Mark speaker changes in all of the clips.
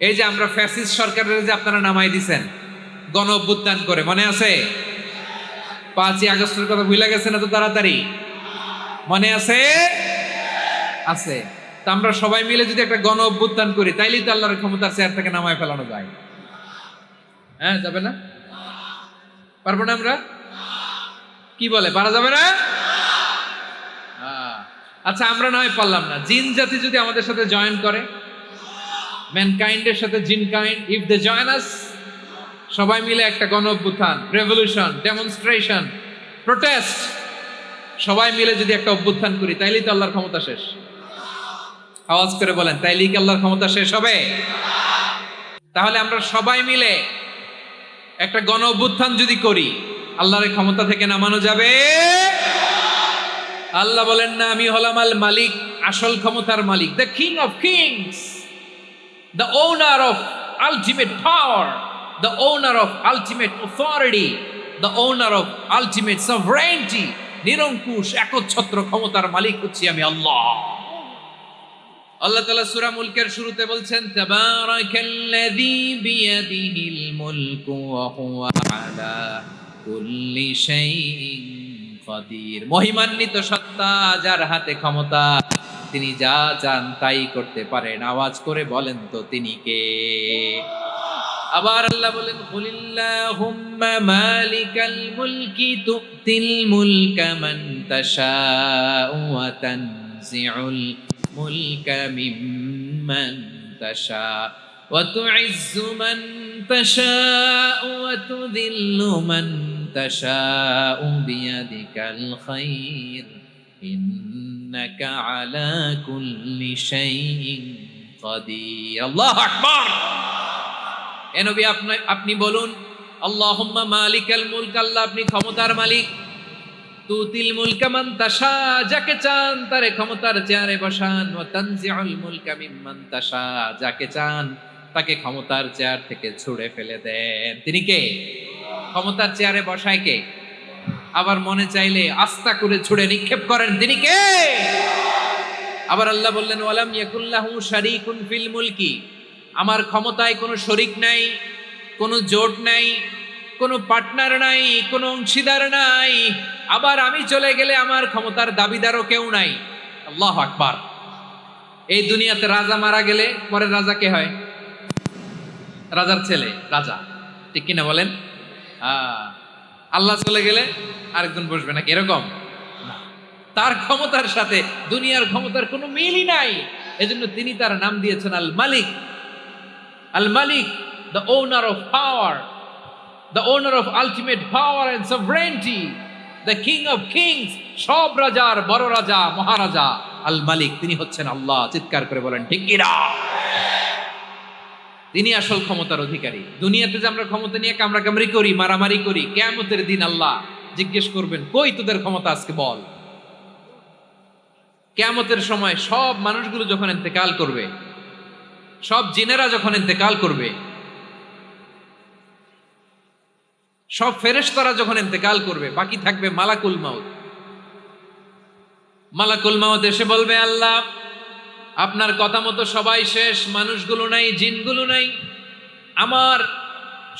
Speaker 1: এই যে আমরা ফ্যাসিস্ট সরকারের যে আপনারা নামাই দিছেন গণ অভ্যুত্থান করে, মনে আছে? 5ই আগস্টের কথা ভুলে গেছেন এত তাড়াতাড়ি? মনে আছে? আছে। তা আমরা সবাই মিলে যদি একটা গণ অভ্যুত্থান করি, তাইলেই তো আল্লাহর ক্ষমতার চেয়ার থেকে নামায় ফেলানো যায়। হ্যাঁ, যাবে না? পারবো না আমরা? কি বলে, পারা যাবে না? আচ্ছা, আমরা নয় পারলাম না, জিন জাতি যদি আমাদের সাথে জয়েন করে, ম্যানকাইন্ডের সাথে জিনকাইন্ড, ইফ দে জয়েন আস, সবাই মিলে একটা গণ অভ্যুত্থান, রেভলিউশন, ডেমনস্ট্রেশন, প্রোটেস্ট, সবাই মিলে যদি একটা অভ্যুত্থান করি, তাইলেই তো আল্লাহর ক্ষমতা শেষ। আওয়াজ করে বলেন, তাইলেই কি আল্লাহর ক্ষমতা শেষ হবে? তাহলে আমরা সবাই মিলে একটা গণ অভ্যুত্থান যদি করি, আল্লাহর ক্ষমতা থেকে নামানো যাবে? আল্লাহ বলেন না, আমি হলাম আল মালিক, আসল ক্ষমতার মালিক, the king of kings, the owner of ultimate power, the owner of ultimate authority, the owner of ultimate sovereignty, নিরঙ্কুশ একচ্ছত্র ক্ষমতার মালিক হচ্ছি আমি আল্লাহ। আল্লাহ তাআলা সূরা মুলকের শুরুতে বলছেন, তাবারাকাল্লাযী বিয়াদিহিল মুলকু ওয়া হুয়া আলা কুল্লি শাইইন কাদির। মহিমান্বিত সত্তা, যার হাতে ক্ষমতা, তিনি যা চান তাই করতে পারেন। আওয়াজ করে বলেন তো তিনি কে? আবার আল্লাহ বলেন, কুলিল্লাহুম্মা মালিকাল মুলকি তুতিল মুলকা মান তাশাউ ওয়া তানজিউল মুলকা মিম্মান তাশা ওয়া তুইজ্জু মান তাশাউ ওয়া তুযিল্লু মান তাশাউ বিয়াদিকাল খায়র ইন্নাকা আলা কুল্লি শাইইন কাদির। আল্লাহু আকবার। এ নবী, আপনি বলুন, আল্লাহুম্মা মালিকাল মুলক, আল্লাহ আপনি ক্ষমতার মালিক, তুতিল মুলকা মান তাশা, যাকে চান তারে ক্ষমতার চেয়ারে বসান, ওয়া তানজিউল মুলকা মিম্মান তাশা, যাকে চান তাকে ক্ষমতার চেয়ার থেকে ছুঁড়ে ফেলে দেন। তিনি কে? ক্ষমতার চেয়ারে বসায় কে? আবার মনে চাইলে আস্থা করে ছুঁড়ে নিক্ষেপ করেন, তিনি কে? আবার আল্লাহ বললেন, ওয়ালাম ইয়াকুল্লাহু শারীকুন ফিল মুলকি, আমার ক্ষমতায় কোনো শরীক নাই, কোনো জোট নাই, কোনো পার্টনার নাই, কোনো অংশীদার নাই। আবার আমি চলে গেলে আমার ক্ষমতার দাবিদারও কেউ নাই। আল্লাহু আকবার। এই দুনিয়াতে রাজা মারা গেলে পরের রাজা কে হয়? রাজার ছেলে রাজা, ঠিক কিনা বলেন? আল্লাহ চলে গেলে আরেকজন বসবে নাকি? এরকম না। তার ক্ষমতার সাথে দুনিয়ার ক্ষমতার কোনো মিলই নাই। এজন্য তিনি তার নাম দিয়েছেন আল মালিক। আল মালিক, the owner of power, the owner of ultimate power and sovereignty, the king of kings, সব রাজার বড় রাজা, মহারাজা আল মালিক, তিনি হচ্ছেন আল্লাহ। চিৎকার করে বলেন ঠিক কিনা? তিনি আসল ক্ষমতার অধিকারী। দুনিয়াতে যে আমরা ক্ষমতা নিয়ে কামড়াকামড়ি করি, মারামারি করি, কিয়ামতের দিন আল্লাহ জিজ্ঞেস করবেন, কই তোদের ক্ষমতা আজকে বল। কিয়ামতের সময় সব মানুষগুলো যখন ইন্তেকাল করবে, সব জিনেরা যখন ইন্তেকাল করবে, সব ফেরেশতারা যখন ইন্তেকাল করবে, বাকি থাকবে মালাকুল মাউত। মালাকুল মাউত এসে বলবে, আল্লাহ আপনার কথা মতো সবাই শেষ, মানুষগুলো নাই, জিনগুলো নাই, আমার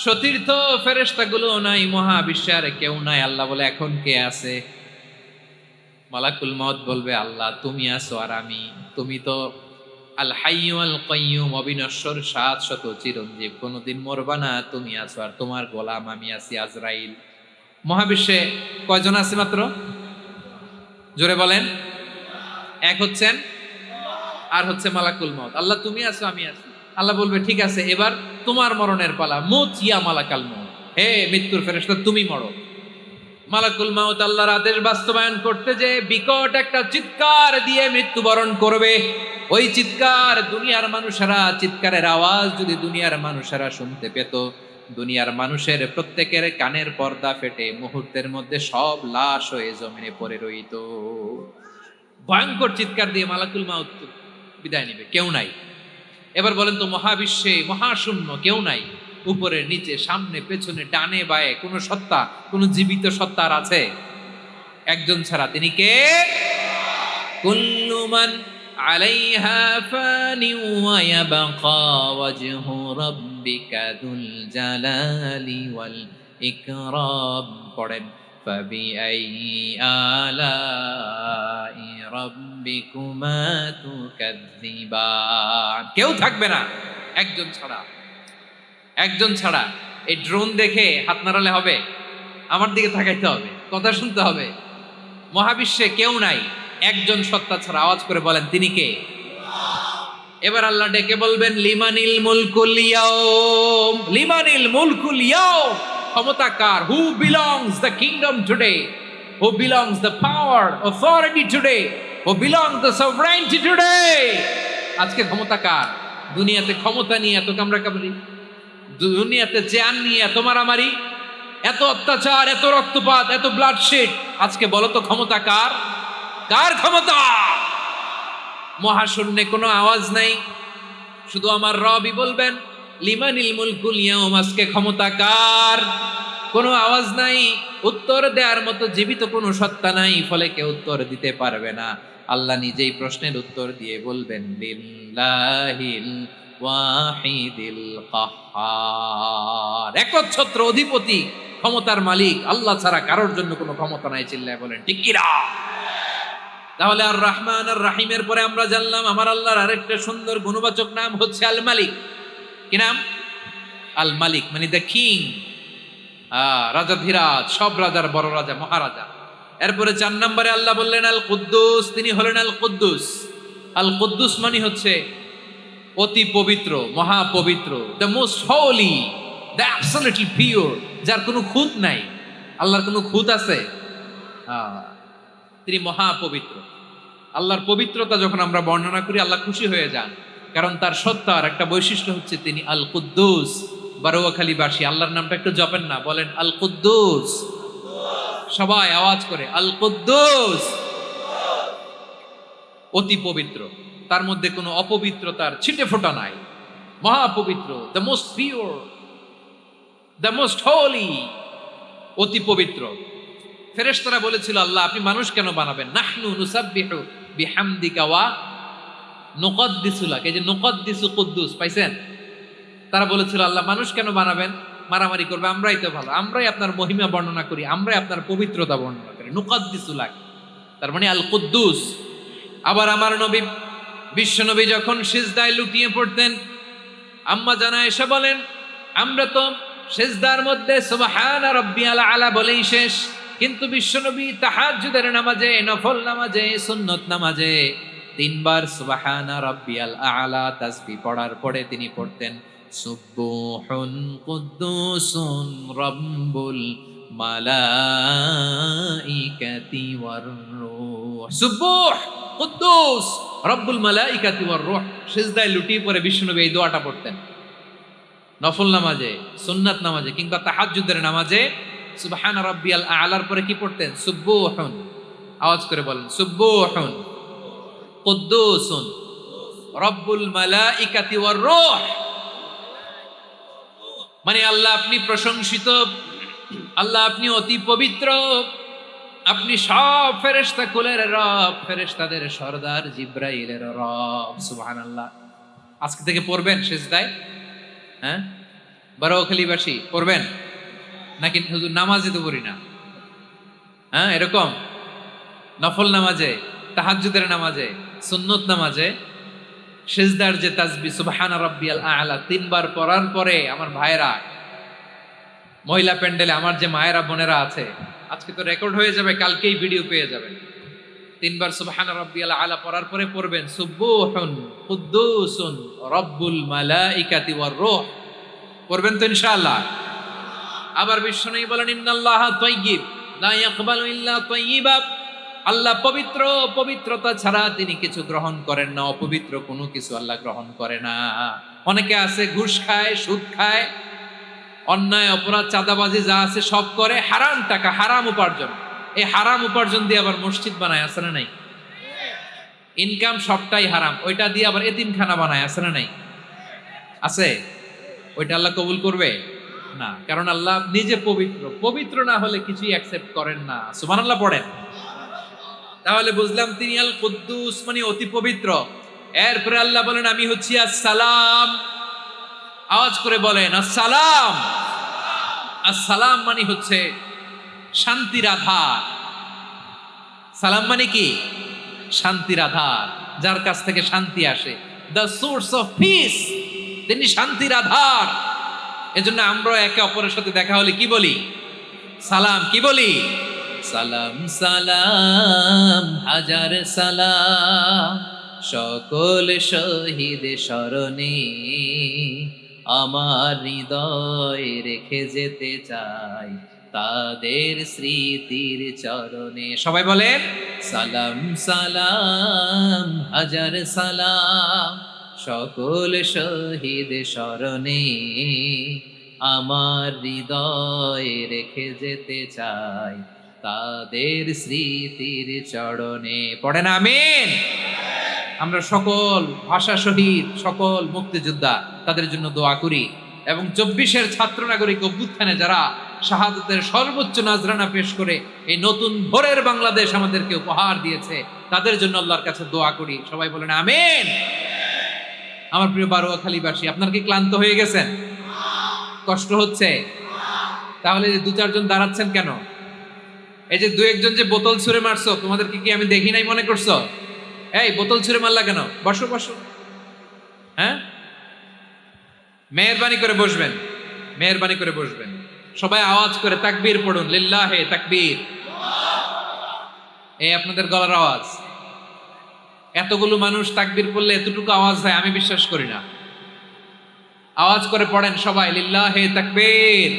Speaker 1: সতীর্থ ফেরেশতাগুলো নাই, মহাবিশ্বে আর কেউ নাই। আল্লাহ বলে, এখন কে আছে? মালাকুল মাউত বলবে, আল্লাহ তুমি আছো আর আমি। তুমি তো আল হাইয়্যু আল কাইয়্যুম, অবিনশ্বর, শাশ্বত, চিরঞ্জীব, কোনোদিন মরবা না, তুমি আছো আর তোমার গোলাম আমি আছি আজরাইল। মহাবিশ্বে কয়জন আছে মাত্র? জোরে বলেন। এক হচ্ছেন, আর হচ্ছে মালাকুল মাউত। আল্লাহ তুমি আছো আমি আছি। আল্লাহ বলবে, ঠিক আছে, এবার তোমার মরণের পালা, মুত ইয়া মালাকাল মাউত, হে মৃত্যুর ফেরেশতা তুমি মরো। মালাকুল মাউত আল্লাহর আদেশ বাস্তবায়ন করতে যে বিকট একটা চিৎকার দিয়ে মৃত্যুবরণ করবে। ওই চিৎকার দুনিয়ার মানুষেরা, চিৎকারের আওয়াজ যদি দুনিয়ার মানুষেরা শুনতে পেত, দুনিয়ার মানুষের প্রত্যেকের কানের পর্দা ফেটে মুহূর্তের মধ্যে সব লাশ হয়ে জমিনে পড়ে রইত। ভয়ঙ্কর চিৎকার দিয়ে মালাকুল মাউত বিদায় নেবে, কেউ নাই। এবার বলেন তো, মহাবিশ্বে মহাশূন্য, কেউ নাই, উপরে নিচে সামনে পেছনে ডানে বায়ে কোন সত্তা, কোন জীবিত সত্তার আছে? একজন ছাড়া, তিনি কে? কুল্লু মান আলাইহা ফানি ওয়া ইয়াবকা ওয়াজহু রাব্বিকা যুল জালালি ওয়াল ইকরাম। পড়েন ফাবিআইয়ি আলাই রাব্বিকুমা তুকাজ্জিবান। কেউ থাকবে না একজন ছাড়া, একজন ছাড়া। এই ড্রোন দেখে হাত নাড়ালে হবে? আমার দিকে তাকাইতে হবে, কথা শুনতে হবে। মহাবিশ্বে কেউ নাই একজন সত্তা ছাড়া। আওয়াজ করে বলেন তিনি কে? এবার আল্লাহ ডেকে বলবেন লিমানিল মুলকুল ইয়াউম, লিমানিল মুলকুল ইয়াউম। ক্ষমতা কার? Who belongs the kingdom today, who belongs the power authority today, who belongs the sovereignty today. আজকে ক্ষমতা কার? দুনিয়াতে ক্ষমতা নিয়ে এত কামড়াকামড়ি, দুনিয়াতে জান নিয়ে এত মারামারি, এত অত্যাচার, এত রক্তপাত, এত ব্লাডশেড। আজকে বলো তো ক্ষমতা কার? কার ক্ষমতা? মহাশূন্যে কোনো আওয়াজ নাই, শুধু আমার রবই বলবেন লিমানিল মুলকুল ইয়াউম। আজকে ক্ষমতা কার? কোনো আওয়াজ নাই, উত্তর দেওয়ার মতো জীবিত কোনো সত্তা নাই, ফলে কেউ উত্তর দিতে পারবে না। আল্লাহ নিজেই প্রশ্নের উত্তর দিয়ে বলবেন লিল্লাহিল ওয়াহিদিল কাহ্হার। একচ্ছত্র অধিপতি, ক্ষমতার মালিক আল্লাহ ছাড়া কারোর জন্য কোনো ক্ষমতা নাই। চিল্লায় বলেন ঠিক কি না? তাহলে আর রহমান আর রাহিমের পরে আমরা জানলাম আমার আল্লাহর আরেকটা সুন্দর গুণবাচক নাম হচ্ছে আল মালিক। কি নাম? আল মালিক, মানে দ্য কিং, রাজাধিরাজ, সব রাজার বড় রাজা, মহারাজা। এরপরে 4 নম্বরে আল্লাহ বললেন আল কুদ্দুস, তিনি হলেন আল কুদ্দুস। আল কুদ্দুস মানে হচ্ছে অতি পবিত্র, মহাপবিত্র, the most holy, the absolutely pure, যার কোনো খুঁত নাই। আল্লাহর কোনো খুঁত আছে? তিনি মহাপবিত্র। আল্লাহর পবিত্রতা যখন আমরা বর্ণনা করি আল্লাহ খুশি হয়ে যান, কারণ তার সত্তার একটা বৈশিষ্ট্য হচ্ছে তিনি আল কুদ্দুস। বারোয়াখালীবাসী আল্লাহর নামটা একটু জপেন না, বলেন আল কুদ্দুস। সবাই আওয়াজ করে আল কুদ্দুস। অতি পবিত্র, তার মধ্যে কোনো অপবিত্রতার ছিটে ফোঁটা নাই, মহাপবিত্র, the most pure, the most holy, অতি পবিত্র। ফেরেশতারা বলেছিল আল্লাহ আপনি মানুষ কেন বানাবেন? নাহনু নুসাব্বিহু বিহামদিকা ওয়া নুকদ্দিসু লাক। এই যে নুকদ্দিসু কুদ্দুস পাইছেন? তারা বলেছিল আল্লাহ মানুষ কেন বানাবেন? মারামারি করবে, আমরাই তো ভালো, আমরাই আপনার মহিমা বর্ণনা করি, আমরাই আপনার পবিত্রতা বর্ণনা করি। নুকদ্দিসু লাক, তার মানে আল কুদ্দুস। আবার আমার নবী, বিশ্ব নবী যখন সিজদায় লুটিয়ে পড়তেন, আম্মা জানা এসে বলেন আমরা তো সিজদার মধ্যে সুবহানা রাব্বিয়াল আলা বলেই শেষ, কিন্তু বিশ্বনবী তাহাজ্জুদের নামাজে, নফল নামাজে, সুন্নত নামাজে 3 বার সুবহানা রাব্বিয়াল আলা তাসবিহ পড়ার পরে তিনি পড়তেন সুবহুন কুদ্দুসুন রাব্বুল মালাইকাতি ওয়ার রূহ। সুবহ কুদ্দুস রব্বুল মালাইকাতি ওয়ার রূহ। সিজদায় লুটিয়ে পড়ে বিশ্বনবী এই দোয়াটা পড়তেন। নফল নামাজে, সুন্নাত নামাজে কিংবা তাহাজ্জুদের নামাজে সুবহান রাব্বিয়াল আলার পরে কি পড়তেন? সুবহুন। আওয়াজ করে বলেন সুবহুন কুদ্দুসুন রব্বুল মালাইকাতি ওয়ার রূহ। মানে আল্লাহ আপনি প্রশংসিত, আল্লাহ আপনি অতি পবিত্র, আপনি সব ফেরেশতা কুলের রব, ফেরেশতাদের সরদার জিব্রাইলের রব। সুবহানাল্লাহ। আজকে থেকে পড়বেন সিজদায়? হ্যাঁ, বারোয়াখালীবাসী পড়বেন নাকি হুজুর নামাজে তো পড়ি না? হ্যাঁ, এরকম নফল নামাজে, তাহাজ্জুদের নামাজে, সুন্নত নামাজে সিজদার যে তাসবিহ সুবহানা রাব্বিয়াল আ'লা 3 বার পড়ার পরে আমার ভাইরা, মহিলা প্যান্ডেলে আমার যে মায়েরা বোনেরা আছে, আজকে তো রেকর্ড হয়ে যাবে, কালকেই ভিডিও পেয়ে যাবেন। 3 বার সুবহানা রাব্বিয়াল আ'লা পড়ার পরে পড়বেন সুবহুন কুদ্দুসুন রব্বুল মালাইকাতি ওয়ার রূহ। পড়বেন তো ইনশাআল্লাহ? আবার বিশ্বনবী বলেন ইন্নাল্লাহা তাইয়্যিব লা ইয়াকবালু ইল্লা তাইয়্যিবা। আল্লাহ পবিত্র, পবিত্রতা ছাড়া তিনি কিছু গ্রহণ করেন না, অপবিত্র কোনো কিছু আল্লাহ গ্রহণ করে না। অনেকে আছে ঘুষ খায়, সুদ খায়, অন্যায় অপরাধ চাঁদাবাজি যা আছে সব করে, হারাম টাকা, হারাম উপার্জন। এই হারাম উপার্জন দিয়ে আবার মসজিদ বানায়, আছে না নাই? ইনকাম সবটাই হারাম, ওইটা দিয়ে আবার এতিমখানা বানায়, আছে না নাই? আছে। ওইটা আল্লাহ কবুল করবে না, কারণ আল্লাহ নিজে পবিত্র। পবিত্র না হলে কিছুই অ্যাকসেপ্ট করেন না। সুবহানাল্লাহ পড়েন। তাহলে বুঝলাম তিনি আল কুদ্দুস মানে অতি পবিত্র। এরপরে আল্লাহ বলেন আমি হচ্ছি আসসালাম। আওয়াজ করে বলেন আসসালাম। আসসালাম মানে হচ্ছে শান্তির আধার। সালাম মানে কি? শান্তির আধার, যার কাছ থেকে শান্তি আসে। দ্য সোর্স অফ পিস, তিনি শান্তির আধার। এজন্য আমরা একে অপরের সাথে দেখা হলে কি বলি? সালাম। কি বলি? সালাম সালাম হাজার সালাম, সকল শহীদ স্মরণে আমার হৃদয় রেখে যেতে চাই তাদের স্মৃতির চরণে। সবাই বলেন সালাম সালাম হাজার সালাম, সকল শহীদ স্মরণে আমার হৃদয় রেখে যেতে চাই তাদের স্মৃতির চরণে। পড়েন আমিন। আমরা সকল ভাষা শহীদ, সকল মুক্তিযোদ্ধা, তাদের জন্য দোয়া করি এবং 24-এর ছাত্র নাগরিক অভ্যুত্থানে যারা শাহাদাতের সর্বোচ্চ নাজরানা পেশ করে এই নতুন ভোরের বাংলাদেশ আমাদেরকে উপহার দিয়েছে, তাদের জন্য আল্লাহর কাছে দোয়া করি। সবাই বলেন আমিন। আমার প্রিয় বারোয়াখালীবাসী, আপনার কি ক্লান্ত হয়ে গেছেন? কষ্ট হচ্ছে? তাহলে যে 2-4 জন দাঁড়াচ্ছেন কেন? এই যে 2-1 জন যে বোতল ছুঁড়ে মারছো, তোমাদেরকে কি আমি দেখি নাই মনে করছো? এই বোতল ছুঁড়ে মারলা কেন? বসো বসো। হ্যাঁ, মেহেরবানি করে বসবেন, মেহেরবানি করে বসবেন। সবাই আওয়াজ করে তাকবীর পড়ুন, লিল্লাহে তাকবীর। এই আপনাদের গলার আওয়াজ। এতগুলো মানুষ তাকবীর পড়লে এতটুকু আওয়াজ হয় আমি বিশ্বাস করি না। আওয়াজ করে পড়েন সবাই, লিল্লাহে তাকবীর,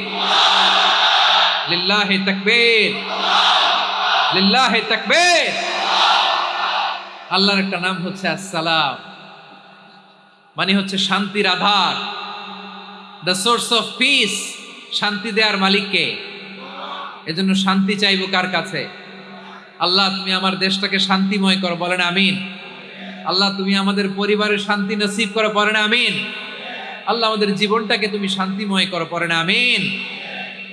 Speaker 1: লিল্লাহে তাকবীর, লিল্লাহে তাকবীর। আল্লাহর একটা নাম হচ্ছে আসসালাম, মানে হচ্ছে শান্তির আধার, দ্য সোর্স অফ পিস। শান্তি দেওয়ার মালিককে। এজন্য শান্তি চাইবো কার কাছে? আল্লাহ তুমি আমার দেশটাকে শান্তিময় করো, বলেন আমিন। আল্লাহ তুমি আমাদের পরিবারের শান্তি নসিব করো, বলেন আমিন। আল্লাহ আমাদের জীবনটাকে তুমি শান্তিময় করো, পড়েন আমিন।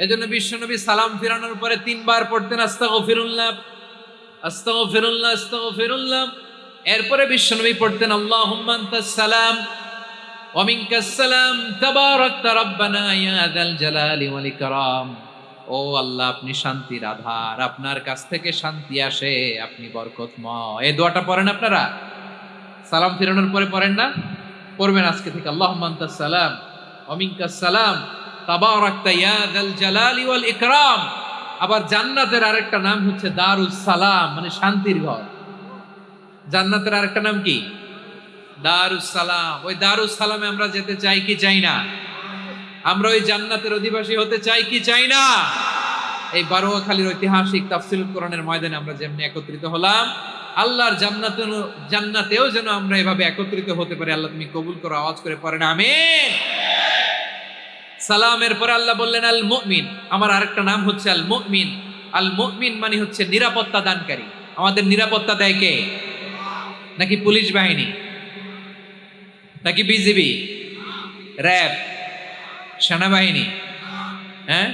Speaker 1: এজন্য বিশ্বনবী সালাম ফিরানোর পরে 3 বার পড়তেন আস্তাগফিরুল্লাহ, আস্তাগফিরুল্লাহ, আস্তাগফিরুল্লাহ। এরপরে বিশ্বনবী পড়তেন আল্লাহুম্মা আনতাস সালাম ওয়া মিনকাস সালাম তাবারাকতা রাব্বানা ইয়া যাল জালালি ওয়াল ইকরাম। ও আল্লাহ, আপনি শান্তির আধার, আপনার কাছ থেকে শান্তি আসে, আপনি বরকতময়। এই দোয়াটা পড়েন আপনারা সালাম ফিরানোর পরে, পড়েন না? পড়বেন আজকে থেকে, আল্লাহুম্মা আনতাস সালাম ওয়া মিনকাস সালাম তাবারাকতা ইয়া যাল জালালি ওয়াল ইকরাম। আবার জান্নাতের আরেকটা নাম হচ্ছে দারুস সালাম, মানে শান্তির ঘর। জান্নাতের আরেকটা নাম কি? দারুস সালাম। ওই দারুস সালামে আমরা যেতে চাই কি চাই না? আমরা ওই জান্নাতের অধিবাসী হতে চাই কি চাই না? এই বারোয়াখালীর ঐতিহাসিক তাফসীরুল কোরআনের ময়দানে আমরা যেমনি একত্রিত হলাম, আল্লাহর জান্নাতেও যেন আমরা এভাবে একত্রিত হতে পারি। আল্লাহ তুমি কবুল করো। আওয়াজ করে পড়েন আমিন। সালামের পরে আল্লাহ বললেন আল মুমিন। আমার আরেকটা নাম হচ্ছে আল মুমিন। আল মুমিন মানে হচ্ছে নিরাপত্তা দানকারী। আমাদের নিরাপত্তা দেয় কে? নাকি পুলিশ বাহিনী, নাকি বিজিবি, র্যাব, সেনাবাহিনী, হ্যাঁ,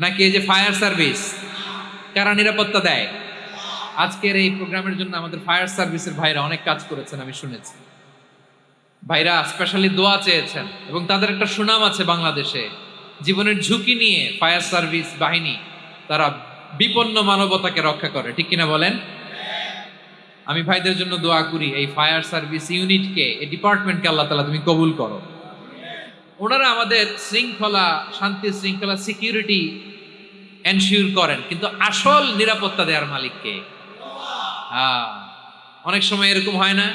Speaker 1: নাকি এই যে ফায়ার সার্ভিস? কারা নিরাপত্তা দেয়? আজকের এই প্রোগ্রামের জন্য আমাদের ফায়ার সার্ভিসের ভাইরা অনেক কাজ করেছেন, আমি শুনেছি। ভাইরা স্পেশালি দোয়া চেয়েছেন এবং তাদের একটা সুনাম আছে বাংলাদেশে। জীবনের ঝুঁকি নিয়ে ফায়ার সার্ভিস বাহিনী তারা বিপন্ন মানবতাকে রক্ষা করে, ঠিক কিনা বলেন? আমি ভাইদের জন্য দোয়া করি, এই ফায়ার সার্ভিস ইউনিটকে, এই ডিপার্টমেন্টকে আল্লাহ তাআলা তুমি কবুল করো। ওনারা আমাদের শৃঙ্খলা, শান্তি শৃঙ্খলা, সিকিউরিটি এনশিওর করেন, কিন্তু আসল নিরাপত্তা দেওয়ার মালিককে। হ্যাঁ, অনেক সময় এরকম হয় না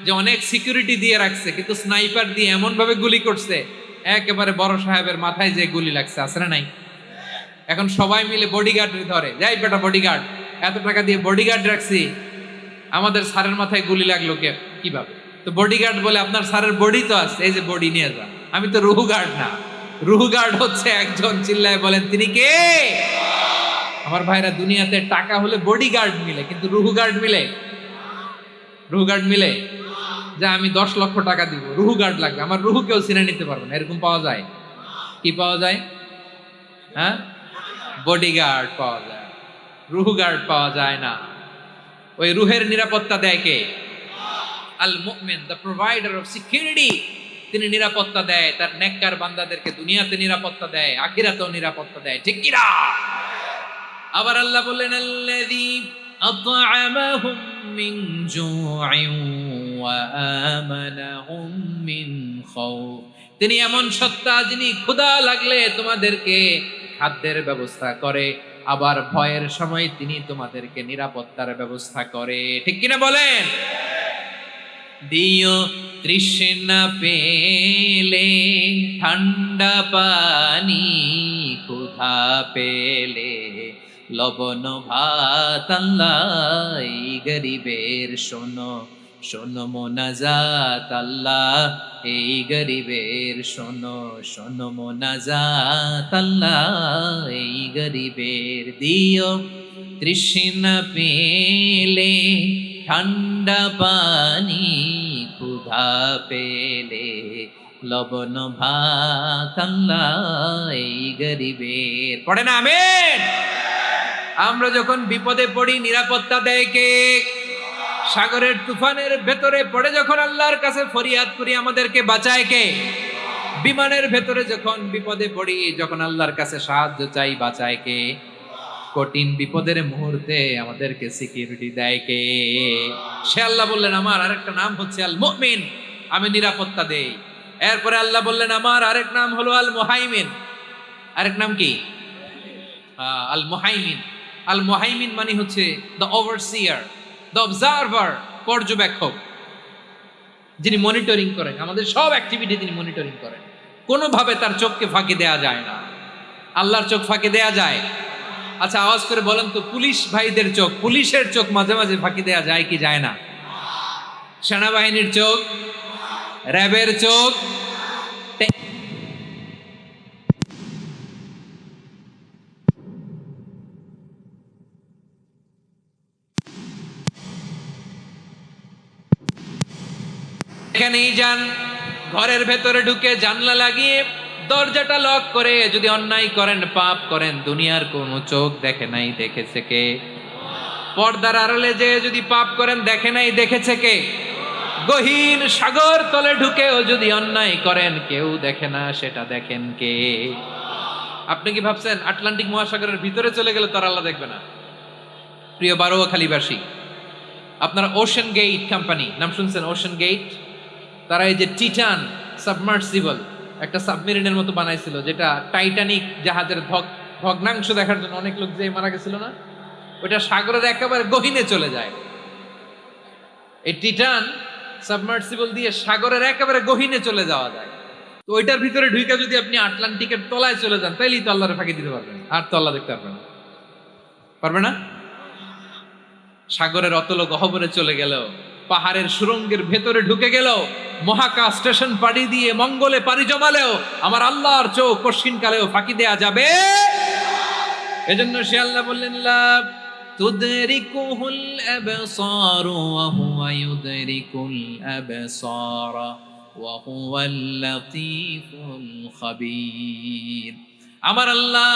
Speaker 1: যে অনেক সিকিউরিটি দিয়ে রাখছে, কিন্তু স্নাইপার দিয়ে এমন ভাবে গুলি করছে একেবারে বড় সাহেবের মাথায় যে গুলি লাগছে, আছে না নাই? এখন সবাই মিলে বডিগার্ড ধরে, যাই বেটা বডিগার্ড, এত টাকা দিয়ে বডিগার্ড রাখছি, আমাদের স্যারের মাথায় গুলি লাগলো কে কিভাবে? তো বডিগার্ড বলে আপনার স্যারের বডি তো আছে, এই যে বডি নিয়ে যান। আমি তো রুহু গার্ড না, রুহু গার্ড হচ্ছে একজন, চিল্লায় বলেন তিনি কে? আমার ভাইরা, দুনিয়াতে টাকা হলে বডিগার্ড মিলে, কিন্তু রুহু গার্ড মিলে? রুহু গার্ড মিলে? যে আমি 10 লক্ষ টাকা দিব, রুহু গার্ড লাগবে, আমার রুহু কেউ চিনে নিতে পারবে না, এরকম পাওয়া যায়? কি পাওয়া যায়? হ্যাঁ, বডিগার্ড পাওয়া যায়, রুহু গার্ড পাওয়া যায় না। ওই রুহের নিরাপত্তা দেয় কে? আল মুমিন, দ্য প্রোভাইডার অফ সিকিউরিটি। তিনি নিরাপত্তা দেয় তার নেককার বান্দাদেরকে, দুনিয়াতে নিরাপত্তা দেয়, আখিরাতেও নিরাপত্তা দেয়, ঠিক কি না? আবার আল্লাহ বললেন আল্লাযী আত'আমাহুম মিন জু'ইন ওয়া আমানাহুম মিন খাউফ। তিনি এমন সত্তা যিনি ক্ষুধা লাগলে তোমাদেরকে খাদ্যের ব্যবস্থা করে, আবার ভয়ের সময় তিনি তোমাদেরকে নিরাপত্তার ব্যবস্থা করে, ঠিক কিনা বলেন? দিও তৃষ্ণা পেলে ঠান্ডা পানি, ক্ষুধা পেলে লবণ ভাত, আল্লাহ এই গরিবের শোনো শোনো মোনাজাত, আল্লাহ এই গরিবের শোনো শোনো মোনাজাত, আল্লাহ এই গরিবের। দিও তৃষ্ণা পেলে ঠান্ডা পানি, ক্ষুধা পেলে লবণ ভাত, আল্লাহ এই গরিবের। পড়ে না আমিন? আমরা যখন বিপদে পড়ি নিরাপত্তা দেয় কে? সাগরের তুফানের ভেতরে পড়ে যখন আল্লাহর কাছে ফরিয়াদ করি আমাদেরকে বাঁচায় কে? বিমানের ভেতরে যখন বিপদে পড়ি, যখন আল্লাহর কাছে সাহায্য চাই, বাঁচায় কে? কঠিন বিপদের মুহূর্তে আমাদেরকে সিকিউরিটি দেয় কে? সে আল্লাহ বললেন আমার আরেকটা নাম হচ্ছে আল মুমিন, আমি নিরাপত্তা দেই। এরপরে আল্লাহ বললেন আমার আরেক নাম হলো আল মুহাইমিন। আরেক নাম কি? আল মুহাইমিন। আল মুহাইমিন মানে হচ্ছে দ্য ওভারসিয়ার, দ্য অবজারভার, পর্যবেক্ষক, যিনি মনিটরিং করেন আমাদের সব অ্যাক্টিভিটি, তিনি মনিটরিং করেন। কোনোভাবে তার চোখকে ফাঁকি দেয়া যায় না। আল্লাহর চোখ ফাঁকি দেয়া যায়? আচ্ছা আওয়াজ করে বলেন তো, পুলিশ ভাইদের চোখ, পুলিশের চোখ মাঝে মাঝে ফাঁকি দেয়া যায় কি যায় না? সেনাবাহিনীর চোখ, র্যাবের চোখ, এখানেই যান, ঘরের ভেতরে ঢুকে জানলা লাগিয়ে দরজাটা লক করে যদি অন্যায় করেন, পাপ করেন, দুনিয়ার কোনো চোখ দেখে নাই, দেখেছে কে? পর্দার আড়ালে যে যদি পাপ করেন, দেখে নাই, দেখেছে কে? গহীন সাগর তলে ঢুকেও যদি অন্যায় করেন, কেউ দেখে না, সেটা দেখেন কে? আপনি কি ভাবছেন আটলান্টিক মহাসাগরের ভিতরে চলে গেলে তার আল্লাহ দেখবে না? প্রিয় বারোয়াখালীবাসী, আপনারা ওশেন গেট কোম্পানি নাম শুনছেন? ওশেন গেট, তারা এই যে টিটান সাবমার্সিবল একটা সাবমেরিনের মতো বানাইছিল, যেটা টাইটানিক জাহাজের ভগ্নাংশ দেখার জন্য অনেক লোক যে মারা গেছিল না, ওটা সাগরের একেবারে গহীনে চলে যায়। এই টিটান সাবমার্সিবল দিয়ে সাগরের একেবারে গহীনে চলে যাওয়া যায়। তো ওইটার ভিতরে ঢুইকা যদি আপনি আটলান্টিকের তলায় চলে যান, তাইলেই তো আল্লাহরে ফাঁকি দিতে পারবেন, আর তো আল্লাহ দেখতে পারবেন না। পারবে না? সাগরের অতল গহ্বরে চলে গেল, পাহাড়ের সুরঙ্গের ভেতরে ঢুকে গেল, মহাকাশ স্টেশন পাড়ি দিয়ে মঙ্গলে পাড়ি জমালেও আমার আল্লাহর চোখ কঠিন কালেও ফাঁকি দেয়া যাবে। এজন্য সে আল্লাহ বললেন লা তুদরিকুহুল আবসার ওয়া হুয়া ইউদরিকুল আবসার ওয়া হুয়াল লাতীফুল খাবীর। আমার আল্লাহ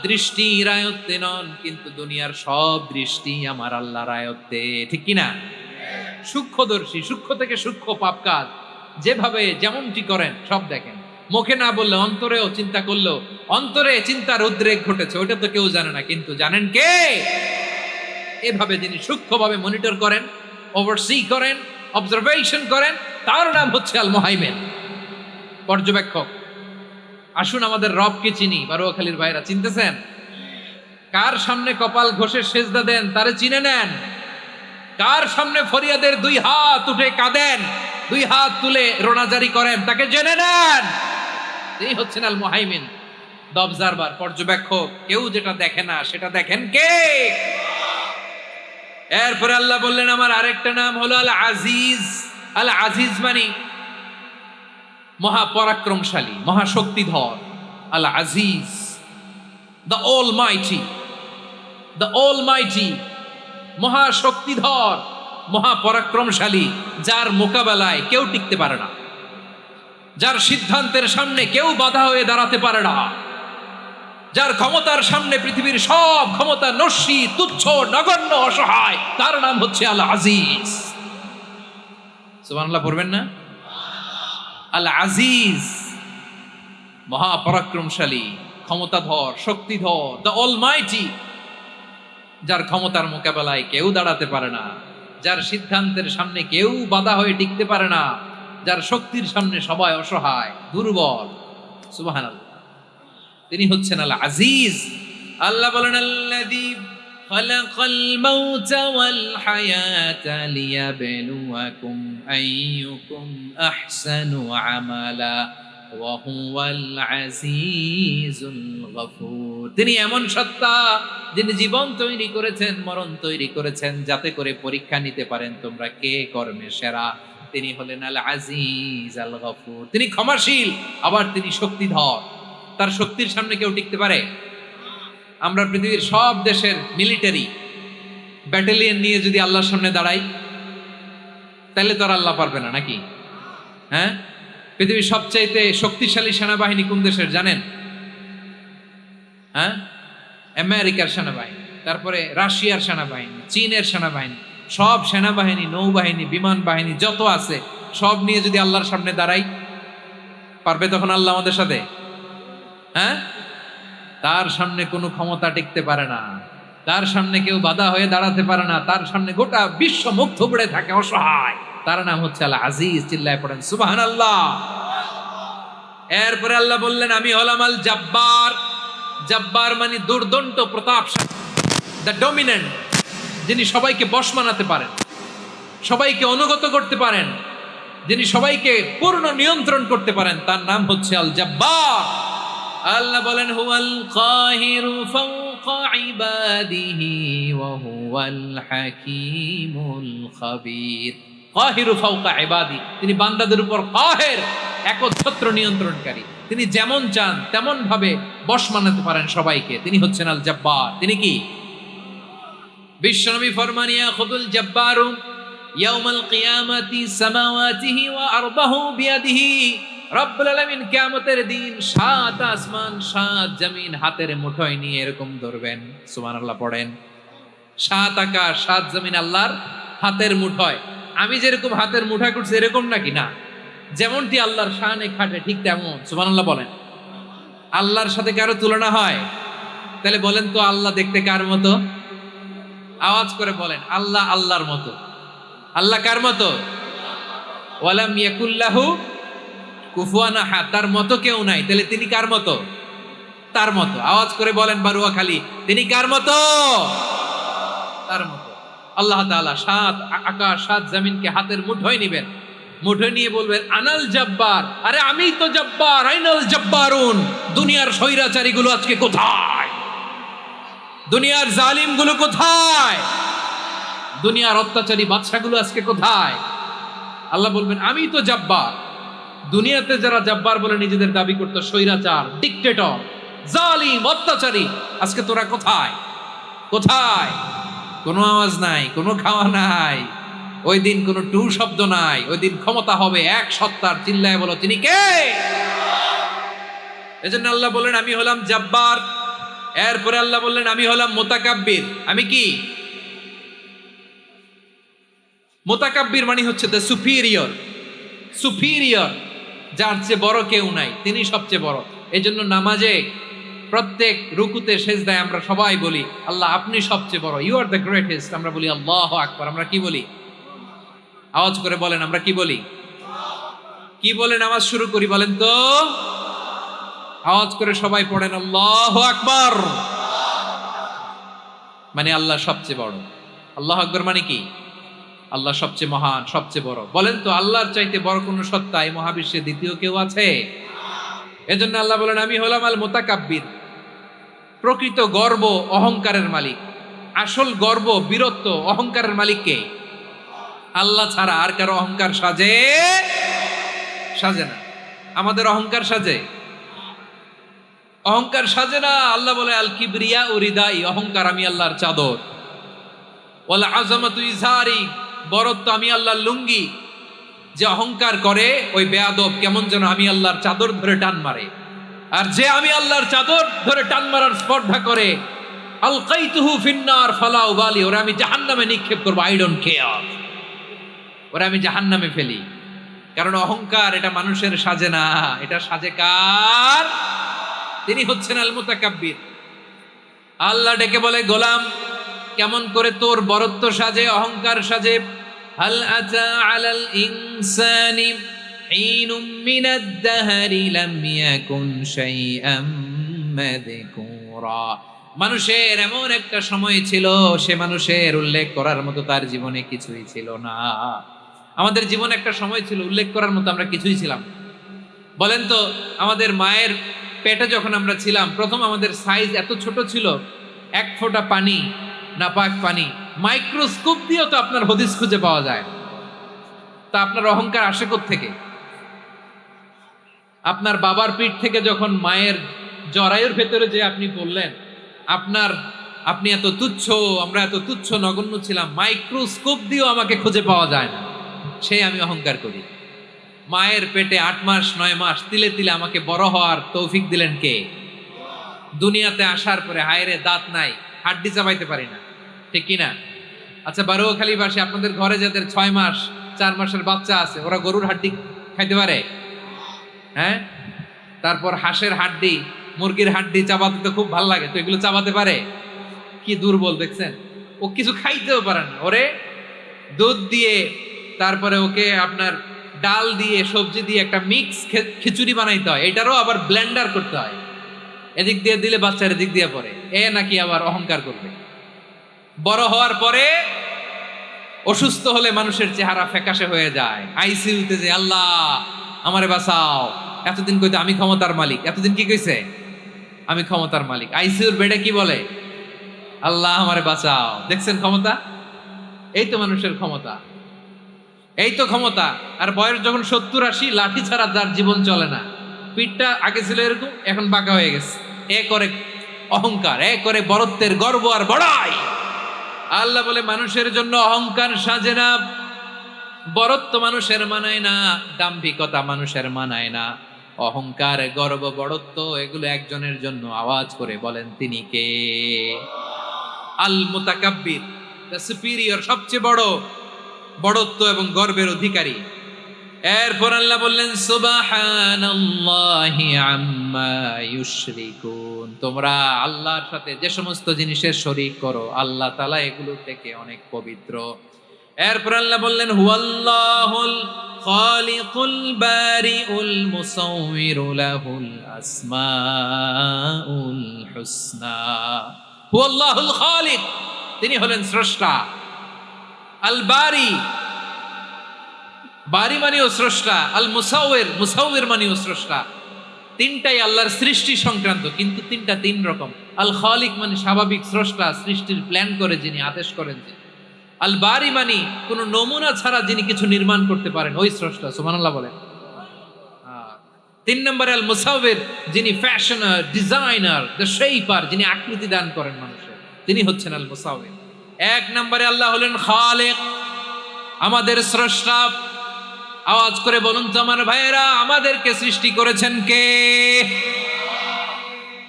Speaker 1: দৃষ্টির আয়ত্তে নন, কিন্তু দুনিয়ার সব দৃষ্টি আমার আল্লাহর আয়ত্তে, ঠিক কিনা? সূক্ষ্মদর্শী, সূক্ষ্ম থেকে সূক্ষ্ম পাপ কাজ যেভাবে যেমনটি করেন সব দেখেন। মুখে না বললে অন্তরেও চিন্তা করলো, অন্তরে চিন্তার উদ্রেক ঘটেছে, ওটা তো কেউ জানে না, কিন্তু জানেন কে? এভাবে যিনি সূক্ষ্মভাবে মনিটর করেন, ওভারসি করেন, অবজারভেশন করেন, তার নাম হচ্ছে আল মুহাইমিন, পর্যবেক্ষক। আসুন আমাদের রবকে চিনি। বারোয়াখালীর ভাইরা চিনতেছেন? কার সামনে কপাল ঘষে সেজদা দেন তারে চিনে নেন। কার সামনে ফরিয়াদের দুই হাত উঠে কাঁদেন, দুই হাত তুলে রোনাজারি করেন, তাকে জেনে নেন। এই হচ্ছেন আল মুহাইমিন, দ্য অবজারভার, পর্যবেক্ষক। কেউ যেটা দেখে না সেটা দেখেন কে? এরপরে আল্লাহ বললেন আমার আরেকটা নাম হলো আল আজিজ। আল আজিজ মানে মহাপরাক্রমশালী, মহাশক্তিধর। আল আজিজ, দ্য অলমাইটি, দ্য অলমাইটি, মহাশক্তিধর, মহাপরাক্রমশালী, যার মোকাবেলায় কেউ টিকতে পারে না, যার সিদ্ধান্তের সামনে কেউ বাধা হয়ে দাঁড়াতে পারে না। যার ক্ষমতার সামনে পৃথিবীর সব ক্ষমতা নস্যি, তুচ্ছ, নগণ্য, অসহায়, তার নাম হচ্ছে আল আজিজ। সুবহানাল্লাহ পড়বেন না? আল আজিজ, মহাপরাক্রমশালী, ক্ষমতাধর, শক্তিধর, দ্য অলমাইটি, যার ক্ষমতার মোকাবেলায় কেউ দাঁড়াতে পারে না, যার সিদ্ধান্তের সামনে কেউ বাধা হয়ে টিকতে পারে না, যার শক্তির সামনে সবাই অসহায়, দুর্বল। সুবহানাল্লাহ, তিনি হচ্ছেন আল আজিজ। আল্লাহ বলেন, আল্লাযী খালাকাল মাউতা ওয়াল হায়াতা লিয়াবলুয়াকুম আইয়ুকুম আহসানু আমালা ওয়া হুয়াল আজিজুল গফুর। তিনি এমন সত্তা যিনি জীবন তৈরি করেছেন, মরণ তৈরি করেছেন, যাতে করে পরীক্ষা নিতে পারেন তোমরা কে কর্মে সেরা। তিনি হলেন আল আজিজ আল গফুর। তিনি ক্ষমাশীল, আবার তিনি শক্তিধর। তার শক্তির সামনে কেউ টিকতে পারে? আমরা পৃথিবীর সব দেশের মিলিটারি ব্যাটালিয়ন নিয়ে যদি আল্লাহর সামনে দাঁড়াই, তাহলে তো আর আল্লাহ পারবে না নাকি? হ্যাঁ, পৃথিবীর সবচাইতে শক্তিশালী সেনাবাহিনী কোন দেশের জানেন? হ্যাঁ, আমেরিকার সেনাবাহিনী, তারপরে রাশিয়ার সেনাবাহিনী, চীনের সেনাবাহিনী, সব সেনাবাহিনী, নৌবাহিনী, বিমান বাহিনী যত আছে সব নিয়ে যদি আল্লাহর সামনে দাঁড়াই, পারবে তখন আল্লাহ আমাদের সাথে? হ্যাঁ, তার সামনে কোনো ক্ষমতা টিকতে পারে না, তার সামনে কেউ বাধা হয়ে দাঁড়াতে পারে না, তার সামনে গোটা বিশ্ব মুখ থুবড়ে থাকে অসহায়। তার নাম হচ্ছে আল আজিজ। চিল্লায় পড়েন সুবহানাল্লাহ। এরপরে আল্লাহ বললেন, আমি হলাম আল জব্বার। জব্বার মানে দুর্দন্ত প্রতাপশালী, দ্য ডমিনেন্ট, যিনি সবাইকে বশ মানাতে পারেন, সবাইকে অনুগত করতে পারেন, যিনি সবাইকে পূর্ণ নিয়ন্ত্রণ করতে পারেন, তার নাম হচ্ছে আল জব্বার। আল্লাহ বলেন, হুয়াল কাহিরু ফাওকা ইবাদিহি ওয়া হুয়াল হাকীমুল খাবীর। কাহিরু ফাওকা ইবাদি, তিনি বান্দাদের উপর কাহের, একচ্ছত্র নিয়ন্ত্রণকারী। তিনি যেমন চান তেমন ভাবে বশ মানাতে পারেন সবাইকে। তিনি হচ্ছেন আল জব্বার। তিনি কি? বিশ্বনবী ফরমান, ইয়াখুদুল জব্বারু ইয়াউমাল কিয়ামাতি সামাওয়াতিহি ওয়া আরদাহু বিয়াদিহি। রব্বুল আলামিন কিয়ামতের দিন 7 আসমান 7 জমিন হাতের মুঠোয় নিয়ে এরকম ধরবেন। সুবহানাল্লাহ পড়েন। 7 আকাশ 7 জমিন আল্লাহর হাতের মুঠোয়। আমি যেরকম হাতের মুঠা করছি এরকম নাকি? না, যেমনটি আল্লাহর শানে খাটে ঠিক তেমন। সুবহানাল্লাহ বলেন। আল্লাহর সাথে কারো তুলনা হয়? তাহলে বলেন তো, আল্লাহ দেখতে কার মতো? আওয়াজ করে বলেন, আল্লাহ আল্লাহর মতো। আল্লাহ কার মতো? ওয়ালাম ইয়াকুল্লাহু কুফুয়ান আহাদ, তার মতো কেউ নাই। তাহলে তিনি কার মতো? তার মতো। আওয়াজ করে বলেন বারুয়াখালী, তিনি কার মতো? তার মতো। আল্লাহ তাআলা 7 আকাশ 7 জমিনকে হাতের মুঠোয় নিবেন, মুঠোয় নিয়ে বলবেন, আনাল জব্বার। আরে আমি তো জব্বার। আইনাল জব্বারুন। দুনিয়ার স্বৈরাচারী গুলো আজকে কোথায়? দুনিয়ার জালিম গুলো কোথায়? দুনিয়ার অত্যাচারী বাদশাগুলো আজকে কোথায়? আল্লাহ বলবেন, আমি তো জব্বার। দুনিয়াতে যারা জব্বার বলে নিজেদের দাবি করত, স্বৈরাচার, ডিক্টেটর, জালিম, অত্যাচারী, আজকে তোরা কোথায়? কোথায়? কোনো আওয়াজ নাই, কোনো খাওয়া নাই, ওই দিন কোনো টু শব্দ নাই। ওই দিন ক্ষমতা হবে এক সত্তার। চিল্লায় বলো, তিনি কে? এজন্য আল্লাহ বললেন, আমি হলাম জব্বার। এরপরে আল্লাহ বললেন, আমি হলাম মুতাকাব্বির। আমি কি? মুতাকাব্বির মানে হচ্ছে দ্য সুপিরিয়র। সুপিরিয়র, যার চেয়ে বড় কেউ নাই, তিনি সবচেয়ে বড়। এই জন্য নামাজে প্রত্যেক রুকুতে সেজদায় আমরা সবাই বলি, আল্লাহ আপনি সবচেয়ে বড়, ইউ আর দ্য গ্রেটেস্ট। আমরা বলি আল্লাহু আকবার। আমরা কি বলি? আওয়াজ করে বলেন, আমরা কি বলি? কি বলে নামাজ শুরু করি বলেন তো? আওয়াজ করে সবাই পড়েন, আল্লাহু আকবার। মানে আল্লাহ সবচেয়ে বড়। আল্লাহু আকবার মানে কি? আল্লাহ সবচেয়ে মহান, সবচেয়ে বড়। বলেন তো, আল্লাহর চাইতে বড় কোন সত্তা এই মহাবিশ্বে দ্বিতীয় কেউ আছে? এজন্য আল্লাহ বলেন, আমি হলাম আল মুতাকাব্বির। প্রকৃত গর্ব অহংকারের মালিক। আসল গর্ব, বীরত্ব, অহংকারের মালিক কে? আল্লাহ ছাড়া আর কারো অহংকার সাজে? সাজে না। আমাদের অহংকার সাজে? অহংকার সাজে না। আল্লাহ বলে, আল কিবরিয়া ও রিদাই, অহংকার আমি আল্লাহর চাদর। ওয়াল আযামাতু ইজারি, বরত্ব আমি আল্লাহর লুঙ্গি। যে অহংকার করে ওই বেয়াদব কেমন যেন আমি আল্লাহর চাদর ধরে টান মারে। আর যে আমি আল্লাহর চাদর ধরে টান মারার স্পর্ধা করে, আলকাইতুহু ফিন্নার ফালা উবালি, ওরা আমি জাহান্নামে নিক্ষেপ করবো, আই ডোন্ট কেয়ার, ওরা আমি জাহান্নামে ফেলি। কারণ অহংকার এটা মানুষের সাজে না, এটা সাজে কার? তিনি হচ্ছেন আল মুতাকাব্বির। আল্লাহ ডেকে বলে, গোলাম কেমন করে তোর বরত্ব সাজে, অহংকার সাজে? হাল আতা আলাল ইনসানি হিনুম মিনাদ দাহরি লাম ইয়াকুন শাইআম মাযকুরা। মানুষের এমন একটা সময় ছিল, সে মানুষের উল্লেখ করার মতো তার জীবনে কিছুই ছিল না। আমাদের জীবনে একটা সময় ছিল উল্লেখ করার মতো আমরা কিছুই ছিলাম। বলেন তো, আমাদের মায়ের পেটে যখন আমরা ছিলাম, প্রথম আমাদের সাইজ এত ছোট ছিল, এক ফোঁটা পানি, নাপাক পানি, মাইক্রোস্কোপ দিয়েও তো আপনার হদিস খুঁজে পাওয়া যায়। তা আপনার অহংকার আসে কোত্থেকে? আপনার বাবার পিঠ থেকে যখন মায়ের জরায়ুর ভেতরে যে আপনি বললেন আপনি এত তুচ্ছ, আমরা এত তুচ্ছ নগণ্য ছিলাম, মাইক্রোস্কোপ দিয়েও আমাকে খুঁজে পাওয়া যায় না, সেই আমি অহংকার করি। মায়ের পেটে 8 মাস 9 মাস তিলে তিলে আমাকে বড় হওয়ার তৌফিক দিলেন কে? দুনিয়াতে আসার পরে হায়রে দাঁত নাই, হাড্ডি চাবাইতে পারি না, ঠিক কিনা? আচ্ছা, বারোখালী বাসী আপনাদের ঘরে যাদের 6 মাস 4 মাসের বাচ্চা আছে, ওরা গরুর হাড্ডি খাইতে পারে? হ্যাঁ। তারপর হাঁসের হাড্ডি, মুরগির হাড্ডি চাবাতে তো খুব ভালো লাগে, তো এগুলো চাবাতে পারে? কি দুর্বল দেখছেন, ও কিছু খাইতেও পারে না। ওরে দুধ দিয়ে, তারপরে ওকে আপনার ডাল দিয়ে, সবজি দিয়ে একটা মিক্স খিচুড়ি বানাইতে হয়, এটারও আবার ব্লেন্ডার করতে হয়, এদিক দিয়ে দিলে বাচ্চার এদিক দিয়ে পড়ে, এ নাকি আবার অহংকার করবে। বড় হওয়ার পরে অসুস্থ হলে মানুষের চেহারা ফ্যাকাশে হয়ে যায়, আইসিইউতে যে আল্লাহ আমারে বাঁচাও, এতদিন কইতে আমি ক্ষমতার মালিক, এতদিন কি কইছে? আমি ক্ষমতার মালিক। আইসিইউর বেডে কি বলে? আল্লাহ আমারে বাঁচাও। দেখছেন ক্ষমতা? এই তো মানুষের ক্ষমতা, এই তো ক্ষমতা। আর বয়স যখন 70-80, লাঠি ছাড়া তার জীবন চলে না। পিঠটা আগে ছিল এরকম, এখন বাঁকা হয়ে গেছে। এ করে অহংকার, এ করে বরত্বের গর্ব আর বড়াই। আল্লাহ বলে মানুষের জন্য অহংকার সাজে না, বরত্ব মানুষের মানায় না, দাম্ভিকতা মানুষের মানায় না। অহংকার, গর্ব, বড়ত্ব এগুলো একজনের জন্য। আওয়াজ করে বলেন তিনি কে? আল মুতাকাব্বির, দ্য সুপিরিয়র, সবচেয়ে বড় বড়ত্ব এবং গর্বের অধিকারী। এরপর আল্লাহ বললেন সুবহানাল্লাহি আম্মা ইউশরিকুন, তোমরা আল্লাহর সাথে যে সমস্ত জিনিসের শরীক করো, আল্লাহ তাআলা এগুলো থেকে অনেক পবিত্র। এরপর আল্লাহ বললেন হুয়াল্লাহুল খালিকুল বারিউল মুসাউবিরু লাহুল আসমাউল হুসনা। হুয়াল্লাহুল খালিক, তিনি হলেন স্রষ্টা। আল বারি, বারি মানেও স্রষ্টা। আল মুসাউবির, মুসাউবির মানেও স্রষ্টা। তিনটাই আল্লাহর সৃষ্টি সংক্রান্ত, কিন্তু তিনটা তিন রকম। আল খালিক মানে স্বাভাবিক স্রষ্টা, সৃষ্টির প্ল্যান করে যিনি, আদেশ করেন যিনি। আল বারি মানে কোন নমুনা ছাড়া যিনি কিছু নির্মাণ করতে পারেন, ওই স্রষ্টা। সুবহানাল্লাহ বলেন। 3 নম্বরে আল মুসাউবির, যিনি ফ্যাশনার, ডিজাইনার, দ্য শেপার, যিনি আকৃতি দান করেন মানুষের, তিনি হচ্ছেন আল মুসাউবির। 1 নম্বরে আল্লাহ হলেন খালিক, আমাদের স্রষ্টা। আওয়াজ করে বলুন তো আমার ভাইয়েরা, আমাদেরকে সৃষ্টি করেছেন কে?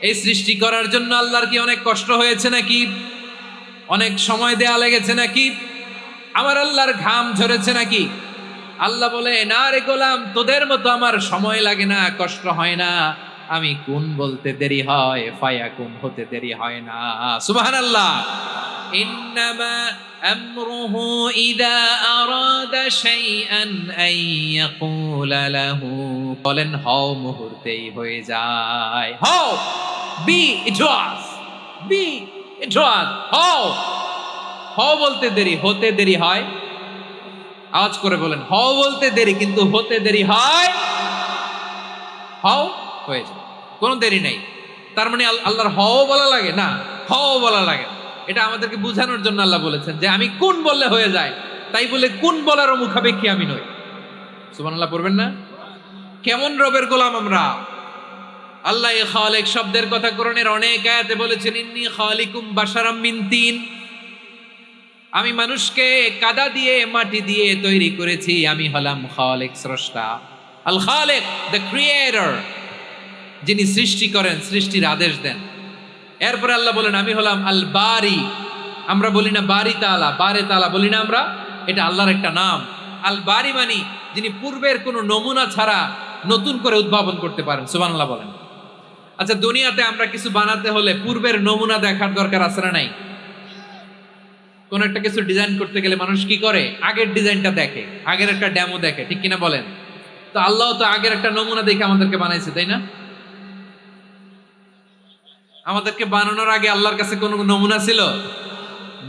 Speaker 1: এই সৃষ্টি করার জন্য আল্লাহর কি অনেক কষ্ট হয়েছে নাকি? অনেক সময় দেয়া লেগেছে নাকি? আমার আল্লাহর ঘাম ঝরেছে নাকি? আল্লাহ বলে, না রে গোলাম, তোদের মতো আমার সময় লাগে না, কষ্ট হয় না। আমি কোন বলতে দেরি হয়, ফায়াকুন হতে দেরি হয় না। সুবহানাল্লাহ। ইন্নামা আমরুহু ইযা আরাদা শাইআন আন ইয়াকুলা লাহু, বলেন হও, মুহূর্তেই হয়ে যায়। হও, বি ইট ওয়াজ, বি ইট ওয়াজ। হও, হও বলতে দেরি, হতে দেরি হয়। আওয়াজ করে বলেন, হও বলতে দেরি, কিন্তু হতে দেরি হয়। হও হয়ে যায়, কোনো দেরি নেই। তার মানে আল্লাহর হও বলা লাগে না, হও বলা লাগে না। এটা আমাদেরকে বোঝানোর জন্য আল্লাহ বলেছেন যে আমি কোন বললে হয়ে যায়, তাই বলে কোন বলারও মুখাপেক্ষী আমি নই। সুবহানাল্লাহ পড়বেন না? কেমন রবের গোলাম আমরা! আল্লাহ খালিক শব্দের কথা কোরআনের অনেক আয়াতে বলেছেন, ইন্নী খালিকুম বাশারাম মিন তিন, আমি মানুষকে কাদা দিয়ে, মাটি দিয়ে তৈরি করেছি। আমি হলাম খালিক, স্রষ্টা। আল খালিক, দ্য ক্রিয়েটর। যিনি সৃষ্টি করেন, সৃষ্টির আদেশ দেন। এরপরে আল্লাহ বলেন আমি হলাম আল বারি। আমরা বলি না বারি তাআলা, বারে তাআলা বলি না আমরা, এটা আল্লাহর একটা নাম। আল বারি মানি যিনি পূর্বের কোনো নমুনা ছাড়া নতুন করে উদ্ভাবন করতে পারেন। সুবহানাল্লাহ বলেন। আচ্ছা, দুনিয়াতে আমরা কিছু বানাতে হলে পূর্বের নমুনা দেখার দরকার আছে না নাই? কোন একটা কিছু ডিজাইন করতে গেলে মানুষ কি করে? আগের ডিজাইনটা দেখে, আগের একটা ডেমো দেখে, ঠিক কিনা বলেন? তো আল্লাহ তো আগের একটা নমুনা দেখে আমাদেরকে বানাইছে, তাই না? আমাদেরকে বানানোর আগে আল্লাহর কাছে কোনো নমুনা ছিল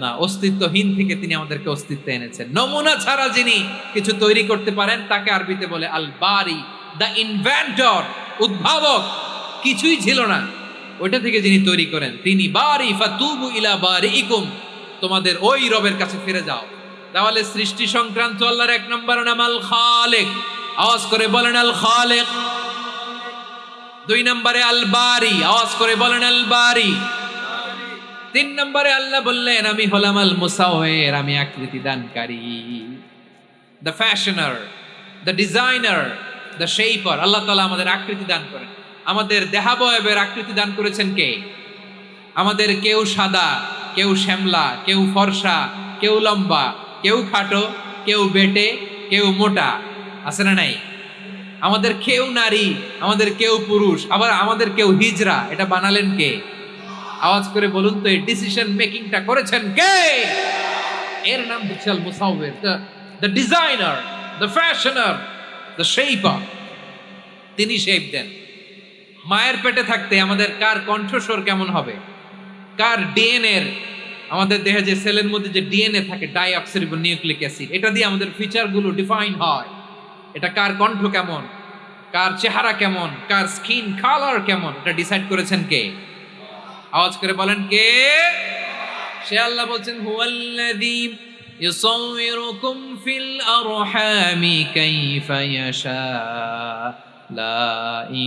Speaker 1: না, অস্তিত্বহীন থেকে তিনি আমাদেরকে অস্তিত্বে এনেছেন। নমুনা ছাড়া যিনি কিছু তৈরি করতে পারেন তাকে আরবিতে বলে আল বারি, দ্য ইনভেন্টর, উদ্ভাবক। কিছুই ছিল না, ওইটা থেকে যিনি তৈরি করেন তিনি বারি। ফাতুবু ইলা বারিইকুম, তোমাদের ওই রবের কাছে ফিরে যাও। তাহলে সৃষ্টি সংক্রান্ত আল্লাহর এক নম্বর নাম আল খালেক। আওয়াজ করে বলেন আল খালেক। দুই নম্বরে আল বারি, আওয়াজ করে বলেন আল বারি। তিন নম্বরে আল্লাহ বললেন আমি হলাম আল মুসাওয়ির, আমি আকৃতি দানকারী, the fashioner, the designer, the shaper. Allah তাআলা আমাদের আকৃতি দান করেন। আমাদের দেহাবয়বের আকৃতি দান করেছেন কে? আমাদের কেউ সাদা, কেউ শ্যামলা, কেউ ফর্সা, কেউ লম্বা, কেউ খাটো, কেউ বেটে, কেউ মোটা, আছে না নাই? আমাদের কেউ নারী, আমাদের কেউ পুরুষ, আবার আমাদের কেউ হিজড়া। এটা বানালেন কে? আওয়াজ করে বলুন তো, এই ডিসিশন মেকিংটা করেছেন কে? এর নাম হচ্ছে আল মুসাওয়ির, the designer, the fashioner, the shaper. তিনি শেপ দেন। মায়ের পেটে থাকতে আমাদের কার কণ্ঠস্বর কেমন হবে, কার ডিএনএ, আমাদের দেহে যে সেলের মধ্যে যে ডিএনএ থাকে, ডাইঅক্সিরিবো নিউক্লিক অ্যাসিড, এটা দিয়ে আমাদের ফিচারগুলো ডিফাইন হয়। এটা কার কণ্ঠ কেমন, কার চেহারা কেমন, কার স্কিন কালার কেমন, এটা ডিসাইড করেছেন কে? আওয়াজ করে বলেন কে? সে আল্লাহ বলছেন হুয়াল্লাযী ইউসাউয়িরুকুম ফিল আরহামি কাইফা ইয়াশা লা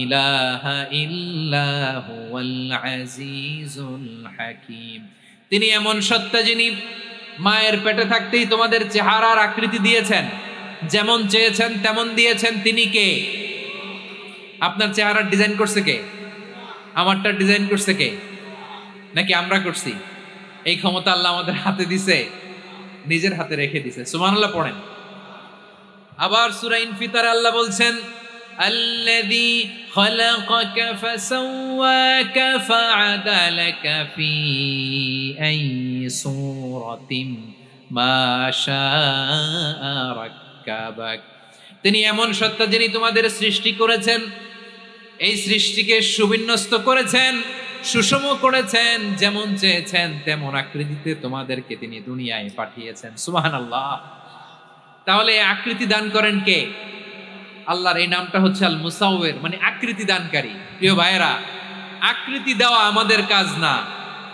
Speaker 1: ইলাহা ইল্লা হুয়াল আজিজুল হাকীম। তিনি এমন সত্তা যিনি মায়ের পেটে থাকতেই তোমাদের চেহারার আকৃতি দিয়েছেন, যেমন চেয়েছেন তেমন দিয়েছেন। তিনি কে? আপনার চেহারার ডিজাইন করছে কে? আমারটা ডিজাইন করছে কে? নাকি আমরা করছি? এই ক্ষমতা আল্লাহ আমাদের হাতে দিছে, নিজের হাতে রেখে দিছে। সুবহানাল্লাহ পড়েন। আবার সূরা ইনফিতার আল্লাহ বলছেন আল্লাযী খালাকাকা ফাসাওয়াকা ফাআদালাকা ফি আইয়ি সূরাতিন মা শাআ রাক্কাবাক। তিনি এমন সত্তা যিনি তোমাদের সৃষ্টি করেছেন, এই সৃষ্টিকে সুবিন্যস্ত করেছেন, সুষম করেছেন, যেমন চেয়েছেন তেমন আকৃতিতে তোমাদেরকে তিনি দুনিয়ায় পাঠিয়েছেন। সুবহানাল্লাহ। তাহলে আকৃতি দান করেন কে? আল্লাহর এই নামটা হচ্ছে আল মুসাওয়ির, মানে আকৃতি দানকারী। প্রিয় ভাইয়েরা, আকৃতি দেওয়া আমাদের কাজ না,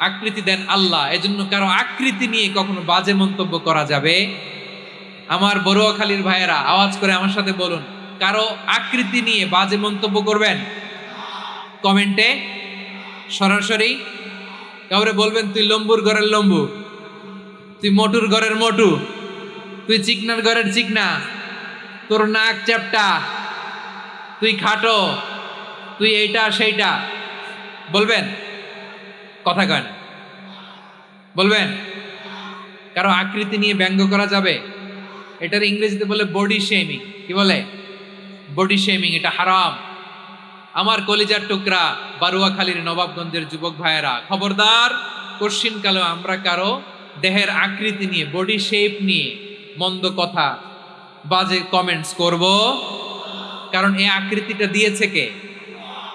Speaker 1: আকৃতি দেন আল্লাহ। এজন্য কারো আকৃতি নিয়ে কখনো বাজে মন্তব্য করা যাবে? আমার বড়ুয়াখালীর ভাইয়েরা আওয়াজ করে আমার সাথে বলুন, কারো আকৃতি নিয়ে বাজে মন্তব্য করবেন? কমেন্টে সরাসরি কাউরে বলবেন তুই লম্বুর ঘরের লম্বু, তুই মোটুর ঘরের মোটু, তুই চিকনার ঘরের চিকনা, তোর নাক চ্যাপটা, তুই খাটো, তুই এইটা সেইটা বলবেন? কথা কয় না, বলবেন? কারো আকৃতি নিয়ে ব্যঙ্গ করা যাবে? এটার ইংরেজিতে বলে বডি শেমিং। কি বলে? Body shaming. এটা হারাম। আমার কলিজার টুকরা বারুয়াখালীর নবাবগঞ্জের যুবক ভাইয়েরা, খবরদার, কোশ্চিনকালেও আমরা কারো দেহের আকৃতি নিয়ে, বডি শেপ নিয়ে মন্দ কথা, বাজে কমেন্টস করব। কারণ এই আকৃতিটা দিয়েছে কে?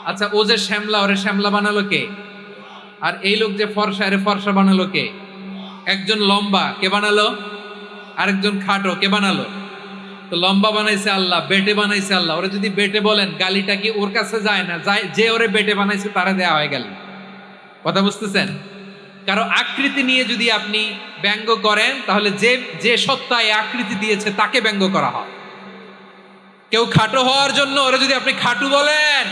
Speaker 1: আচ্ছা, ও যে শ্যামলা, ওরে শ্যামলা বানালো কে? আর এই লোক যে ফর্সা, এরে ফর্সা বানালো কে? একজন লম্বা, কে বানালো? আরেকজন খাটো, কে বানালো? তো লম্বা বানাইছে আল্লাহ, বেটে বানাইছে আল্লাহ। ওরা যদি বেটে বলেন, গালিটা কি ওর কাছে যায় না? যায়, যে ওরে বেটে বানাইছে তারা দেয়া হয় গালি। কথা বুঝতেছেন? কারো আকৃতি নিয়ে যদি আপনি ব্যঙ্গ করেন, তাহলে যে যে সত্তা এই আকৃতি দিয়েছে তাকে ব্যঙ্গ করা হয়। কেউ খাটো হওয়ার জন্য ওরা যদি আপনি খাটু বলেন,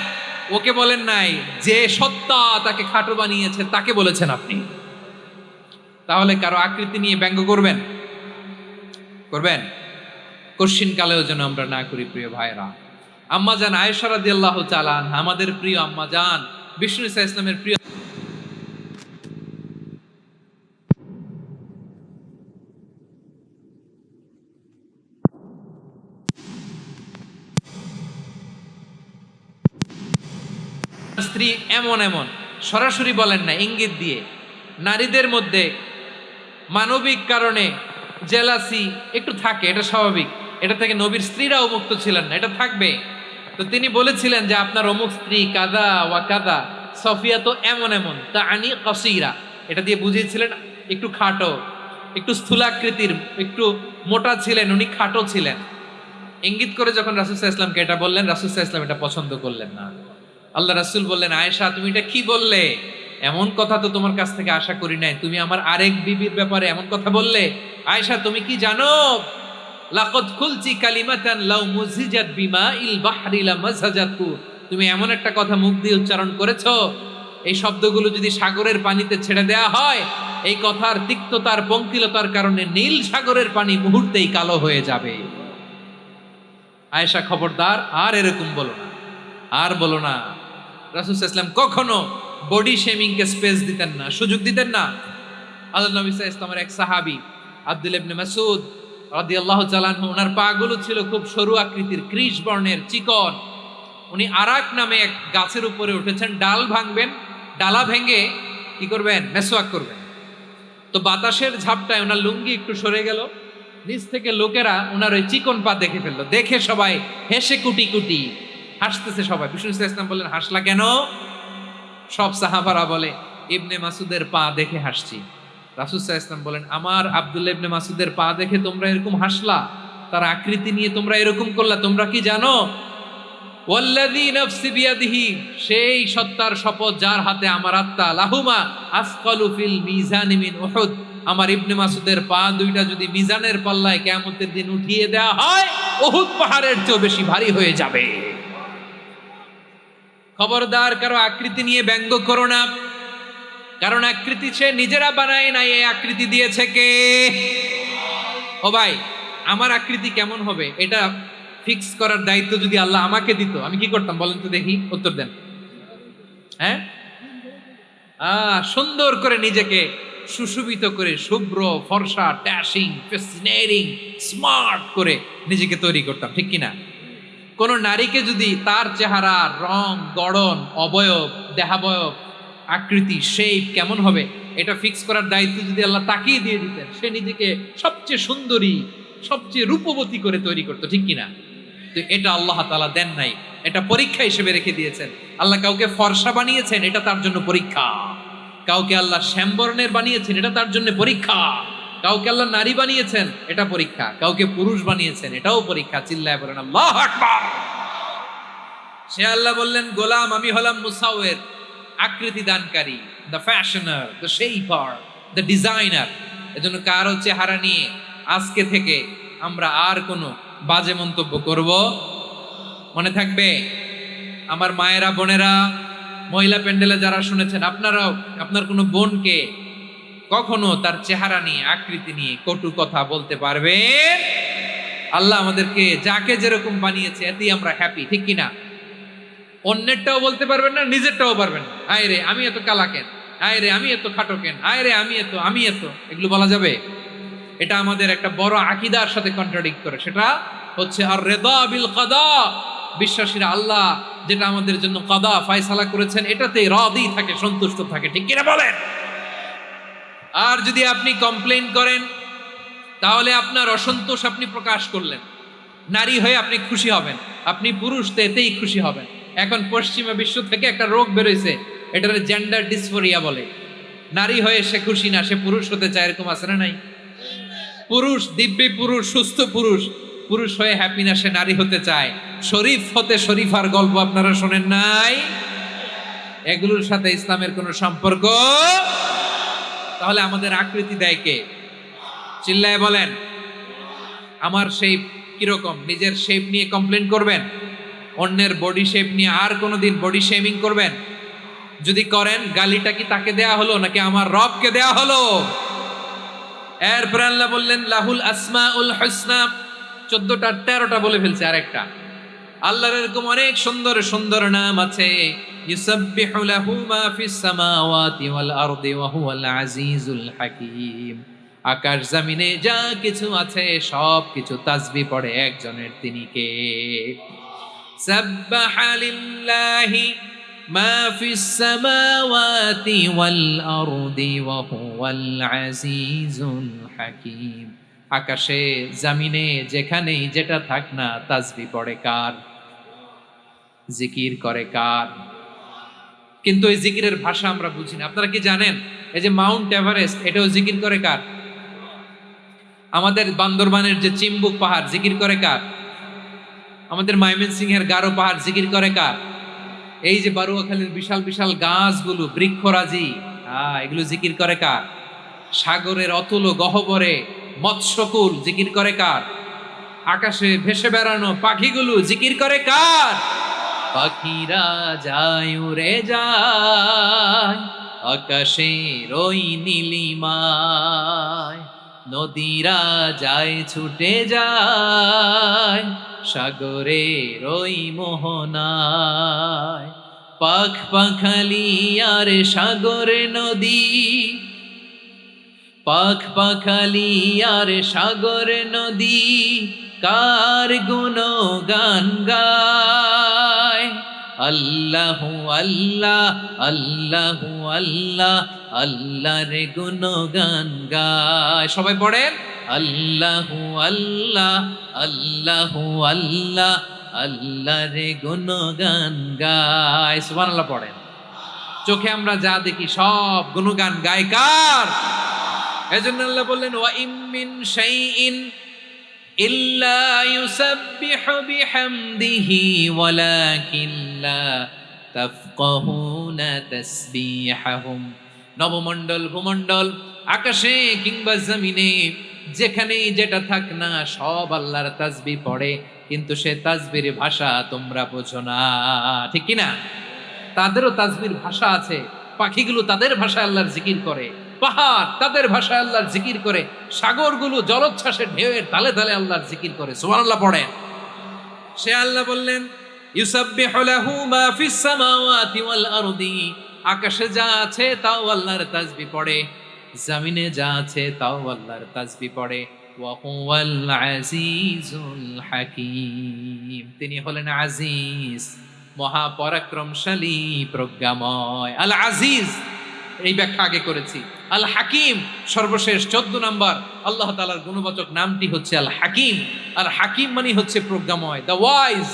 Speaker 1: ওকে বলেন নাই, যে সত্তা তাকে খাটো বানিয়েছে তাকে বলেছেন আপনি। তাহলে কারো আকৃতি নিয়ে ব্যঙ্গ করবেন? করবেন? কোশ্চিন কালেও যেন আমরা না করি প্রিয় ভাইরা। আম্মাজান আয়েশা রাদিয়াল্লাহু তাআলা আনহা, আমাদের প্রিয় আম্মাজান, বিষ্ণু ইসা ইসলামের প্রিয় স্ত্রী এমন এমন সরাসরি বলেন না, ইঙ্গিত দিয়ে। নারীদের মধ্যে মানবিক কারণে জেলাসি একটু থাকে, এটা স্বাভাবিক। এটা থেকে নবীর স্ত্রীরাও মুক্ত ছিলেন না, এটা থাকবে। তো তিনি বলেছিলেন যে আপনার অমুক স্ত্রী কাদা ওয়া কাদা, সফিয়া তো এমন এমন, তা আনি কসিরা, এটা দিয়ে বুঝিয়েছিলেন একটু খাটো, একটু স্থূলাকৃতির, একটু মোটা ছিলেন, উনি খাটো ছিলেন। ইঙ্গিত করে যখন রাসূল সাল্লাল্লাহু আলাইহি ওয়াসাল্লামকে এটা বললেন, রাসূল সাল্লাল্লাহু আলাইহি ওয়াসাল্লাম এটা পছন্দ করলেন না। আল্লাহ রাসূল বললেন, আয়েশা তুমি এটা কি বললে? এমন কথা তো তোমার কাছ থেকে আশা করি নাই, তুমি আমার আরেক বিবির ব্যাপারে এমন কথা বললে। আয়েশা তুমি কি জানো, লাকাদ কুলতি কালিমাতান লাউ মুজিজাত বিমাইল বাহরি লামাজাজাতু, তুমি এমন একটা কথা মুখ দিয়ে উচ্চারণ করেছো, এই শব্দগুলো যদি সাগরের পানিতে ছেড়ে দেয়া হয়, এই কথার তিক্ততার পঙ্কিলতার কারণে নীল সাগরের পানি মুহূর্তেই কালো হয়ে যাবে। আয়েশা খবরদার, আর এরকম বলো না, আর বলো না। রাসূল সাল্লাল্লাহু আলাইহি ওয়াসাল্লাম কখনো বডি শেমিং কে স্পেস দিতেন না, সুযোগ দিতেন না। আল্লাহ নবী সাল্লাল্লাহু আলাইহি ওয়াসাল্লামের এক সাহাবী আব্দুল্লাহ ইবনে মাসউদ রাদিয়াল্লাহু তাআলা আনহু, ওনার পাগুলো ছিল খুব সরু আকৃতির, কৃষ বর্ণের, চিকন। উনি আরাক নামে এক গাছের উপরে উঠেছেন, ডাল ভাঙবেন, ডালা ভেঙে কি করবেন, মেসওয়াক করবেন। তো বাতাসের ঝাপটায় ওনার লুঙ্গি একটু সরে গেল, নিচ থেকে লোকেরা ওনার ওই চিকন পা দেখে ফেললো। দেখে সবাই হেসে কুটি কুটি হাসতেছে সবাই। বিষ্ণু ইসা ইসলাম বললেন, হাসলা কেন? সব সাহাবারা বলে, ইবনে মাসুদের পা দেখে হাসছি। রাসূল সাল্লাল্লাহু আলাইহি ওয়াসাল্লাম বলেন, আমার আব্দুল্লাহ ইবনে মাসুদের পা দেখে তোমরা এরকম হাসলা, তার আকৃতি নিয়ে তোমরা এরকম করলা, তোমরা কি জানো? ওয়াল্লাযী নাফসি বিয়াদিহি, সেই সত্তার শপথ যার হাতে আমার আত্মা, লাহুমা আসকালু ফিল মিজানি মিন উহুদ, আমার ইবনে মাসুদের পা দুইটা যদি মিজানের পাল্লায় কিয়ামতের দিন উঠিয়ে দেওয়া হয়, উহুদ পাহাড়ের চেয়েও বেশি ভারী হয়ে যাবে। খবরদার কারো আকৃতি নিয়ে ব্যঙ্গ করো না, কারণ আকৃতি সে নিজেরা বানায় নাই, এই আকৃতি দিয়েছে কে? ও ভাই, আমার আকৃতি কেমন হবে এটা ফিক্স করার দায়িত্ব যদি আল্লাহ আমাকে দিত, আমি কি করতাম বলেন তো দেখি, উত্তর দেন। হ্যাঁ, সুন্দর করে নিজেকে সুশোভিত করে, শুভ্র ফর্সা, ড্যাশিং, ফ্যাসিনেটিং, স্মার্ট করে নিজেকে তৈরি করতাম, ঠিক কিনা? কোন নারীকে যদি তার চেহারা, রং, গড়ন, অবয়ব, দেহাবয়ব, আকৃতি, শেপ কেমন হবে এটা ফিক্স করার দায়িত্ব যদি আল্লাহ তাকিয়ে দিয়ে দিতেন, সে নিজেকে সবচেয়ে সুন্দরী, সবচেয়ে রূপবতী করে তৈরি করতো, ঠিক কিনা? তো এটা আল্লাহ তাআলা দেন নাই, এটা পরীক্ষা হিসেবে রেখে দিয়েছেন। আল্লাহ কাউকে ফর্সা বানিয়েছেন, এটা তার জন্য পরীক্ষা। কাউকে আল্লাহ শ্যামবর্ণের বানিয়েছেন, এটা তার জন্য পরীক্ষা। কাউকে আল্লাহ নারী বানিয়েছেন, এটা পরীক্ষা। কাউকে পুরুষ বানিয়েছেন, এটাও পরীক্ষা। চিল্লায় বলেন আল্লাহু আকবার। সে আল্লাহ বললেন, গোলাম আমি হলাম মুসাওয়ের, আকৃতি দানকারী, the fashioner, the shaper, the designer. এজন্য কারো চেহারা নিয়ে আজকে থেকে আমরা আর কোনো বাজে মন্তব্য করব মনে থাকবে। আমার মায়েরা, বোনেরা, মহিলা প্যান্ডেলে যারা শুনেছেন, আপনারাও আপনার কোনো বোনকে কখনো তার চেহারা নিয়ে, আকৃতি নিয়ে কটু কথা বলতে পারবেন? আল্লাহ আমাদেরকে যাকে যেরকম বানিয়েছে এতেই আমরা হ্যাপি, ঠিক কিনা? অন্যেরটাও বলতে পারবেন না, নিজেরটাও পারবেন না। আয় রে আমি এত কালা কেন, আয় রে আমি এত খাটো কেন, আয় রে আমি এত, এগুলো বলা যাবে? এটা আমাদের একটা বড় আকীদার সাথে কন্ট্রাডিক্ট করে। সেটা হচ্ছে আর রিদা বিল কাদা, বিশ্বাসীরা আল্লাহ যেটা আমাদের জন্য কাদা ফয়সালা করেছেন এটাতেই রাদি থাকে, সন্তুষ্ট থাকে, ঠিক কিনা বলেন? আর যদি আপনি কমপ্লেইন করেন তাহলে আপনার অসন্তোষ আপনি প্রকাশ করলেন। নারী হয়ে আপনি খুশি হবেন, আপনি পুরুষ তো এতেই খুশি হবেন। এখন পশ্চিমা বিশ্ব থেকে একটা রোগ বেরোইছে, এটার জেন্ডার ডিসফোরিয়া বলে। নারী হয়ে সে খুশি না, সে পুরুষ হতে চায়, এরকম আছে না নাই? পুরুষ, দিব্যি পুরুষ, সুস্থ পুরুষ, পুরুষ হয়ে হ্যাপি না, সে নারী হতে চায়। শরীফ হতে শরীফার গল্প আপনারা শোনেন নাই? এগুলোর সাথে ইসলামের কোনো সম্পর্ক? তাহলে আমাদের আকৃতি দেয় কে? চিল্লায় বলেন। আমার শেপ কিরকম, নিজের শেপ নিয়ে কমপ্লেন করবেন? অন্যের বডি শেপ নিয়ে আর কোনোদিন বডি শেমিং করবেন? যদি করেন, গালিটা কি তাকে দেয়া হলো নাকি আমার রবকে দেয়া হলো? এরপর আল্লাহ বললেন লাহুল আসমাউল হুসনা, 14টা 13টা বলে ফেলছে, আরেকটা আল্লাহর এরকম অনেক সুন্দর সুন্দর নাম আছে। ইউসাব্বিহু লাহু মা ফিস সামাওয়াতি ওয়াল আরদি ওয়া হুয়াল আজিজুল হাকীম। আকাশ জমিনে যা কিছু আছে সব কিছু তাসবিহ পড়ে একজনের, তিনি কে? সাব্বাহা লিল্লাহি মা ফিস সামাওয়াতি ওয়াল আরদি ওয়া হুয়াল আজিজুল হাকীম। আকাশে জমিনে যেখানেই যেটা থাক না তাসবিহ পড়ে কার? জিকির করে কার? কিন্তু এই জিকিরের ভাষা আমরা বুঝি না। আপনারা কি জানেন এই যে মাউন্ট এভারেস্ট, এটাও জিকির করে কার? আমাদের বান্দরবানের যে চিম্বুক পাহাড় জিকির করে কার? আমাদের ময়মনসিংহের গারো পাহাড় জিকির করে কার? এই যে বারুয়াখালীর বিশাল বিশাল গাছগুলো, বৃক্ষরাজি, এগুলো জিকির করে কার? সাগরের অতুল গহ্বরে মৎস্যকুল জিকির করে কার? আকাশে ভেসে বেড়ানো পাখিগুলো জিকির করে কার? পাখিরা যায় উড়ে যায় আকাশের ওই নীলিমায়, নদীরা যায় ছুটে যায় সাগরের ওই মোহনায়। পাখ পাখালি আর সাগরে নদী, পাখ পাখালি আর সাগরে নদী কার গুণগান গায়। আল্লাহু আল্লাহ আল্লাহু আল্লাহ আল্লাহ রে গুণগান গায়। সবাই পড়েন আল্লাহু আল্লাহ আল্লাহু আল্লাহ আল্লাহ রে গুণগান গায়। সুবহানাল্লাহ পড়েন। চোখে আমরা যা দেখি সব গুণগান গায় কার? এজন্য আল্লাহ বললেন ওয়া ইম মিন শাইইন ইল্লা ইউসাব্বিহু বিহামদিহি ওয়ালাকিন লা তাফকাহুনা তাসবিহাহুম। নবমণ্ডল ভূমণ্ডল আকাশে কিংবা জমিনে যেখানেই যেটা থাক না সব আল্লাহর তাসবিহ পড়ে, কিন্তু সে তাসবির ভাষা তোমরা বোঝো না, ঠিক কি না? তাদেরও তাসবির ভাষা আছে। পাখিগুলো তাদের ভাষায় আল্লাহর জিকির করে, পাহাড় তাদের ভাষায় আল্লাহর জিকির করে, সাগরগুলো জলোচ্ছ্বাসের ঢেউয়ের তালে তালে আল্লাহর জিকির করে। সুবহানাল্লাহ পড়েন। সে আল্লাহ বললেন ইউসাব্বিহু লাহু মা ফিস সামাওয়াতি ওয়াল আরদি। আকাশে যা আছে তাও আল্লাহর তাসবিহ পড়ে, জমিনে যা আছে তাও আল্লাহর তাসবিহ পড়ে। ওয়া হুয়াল আজিজুল হাকীম। তিনি হলেন আজিজ, মহাপরাক্রমশালী, প্রজ্ঞাময়। আল আজিজ এই ব্যাখ্যা আগে করেছি। আল হাকিম সর্বশেষ 14 নম্বর আল্লাহ তাআলার গুণবাচক নামটি হচ্ছে আল হাকিম। আর হাকিম মানে হচ্ছে প্রজ্ঞাময়, the wise,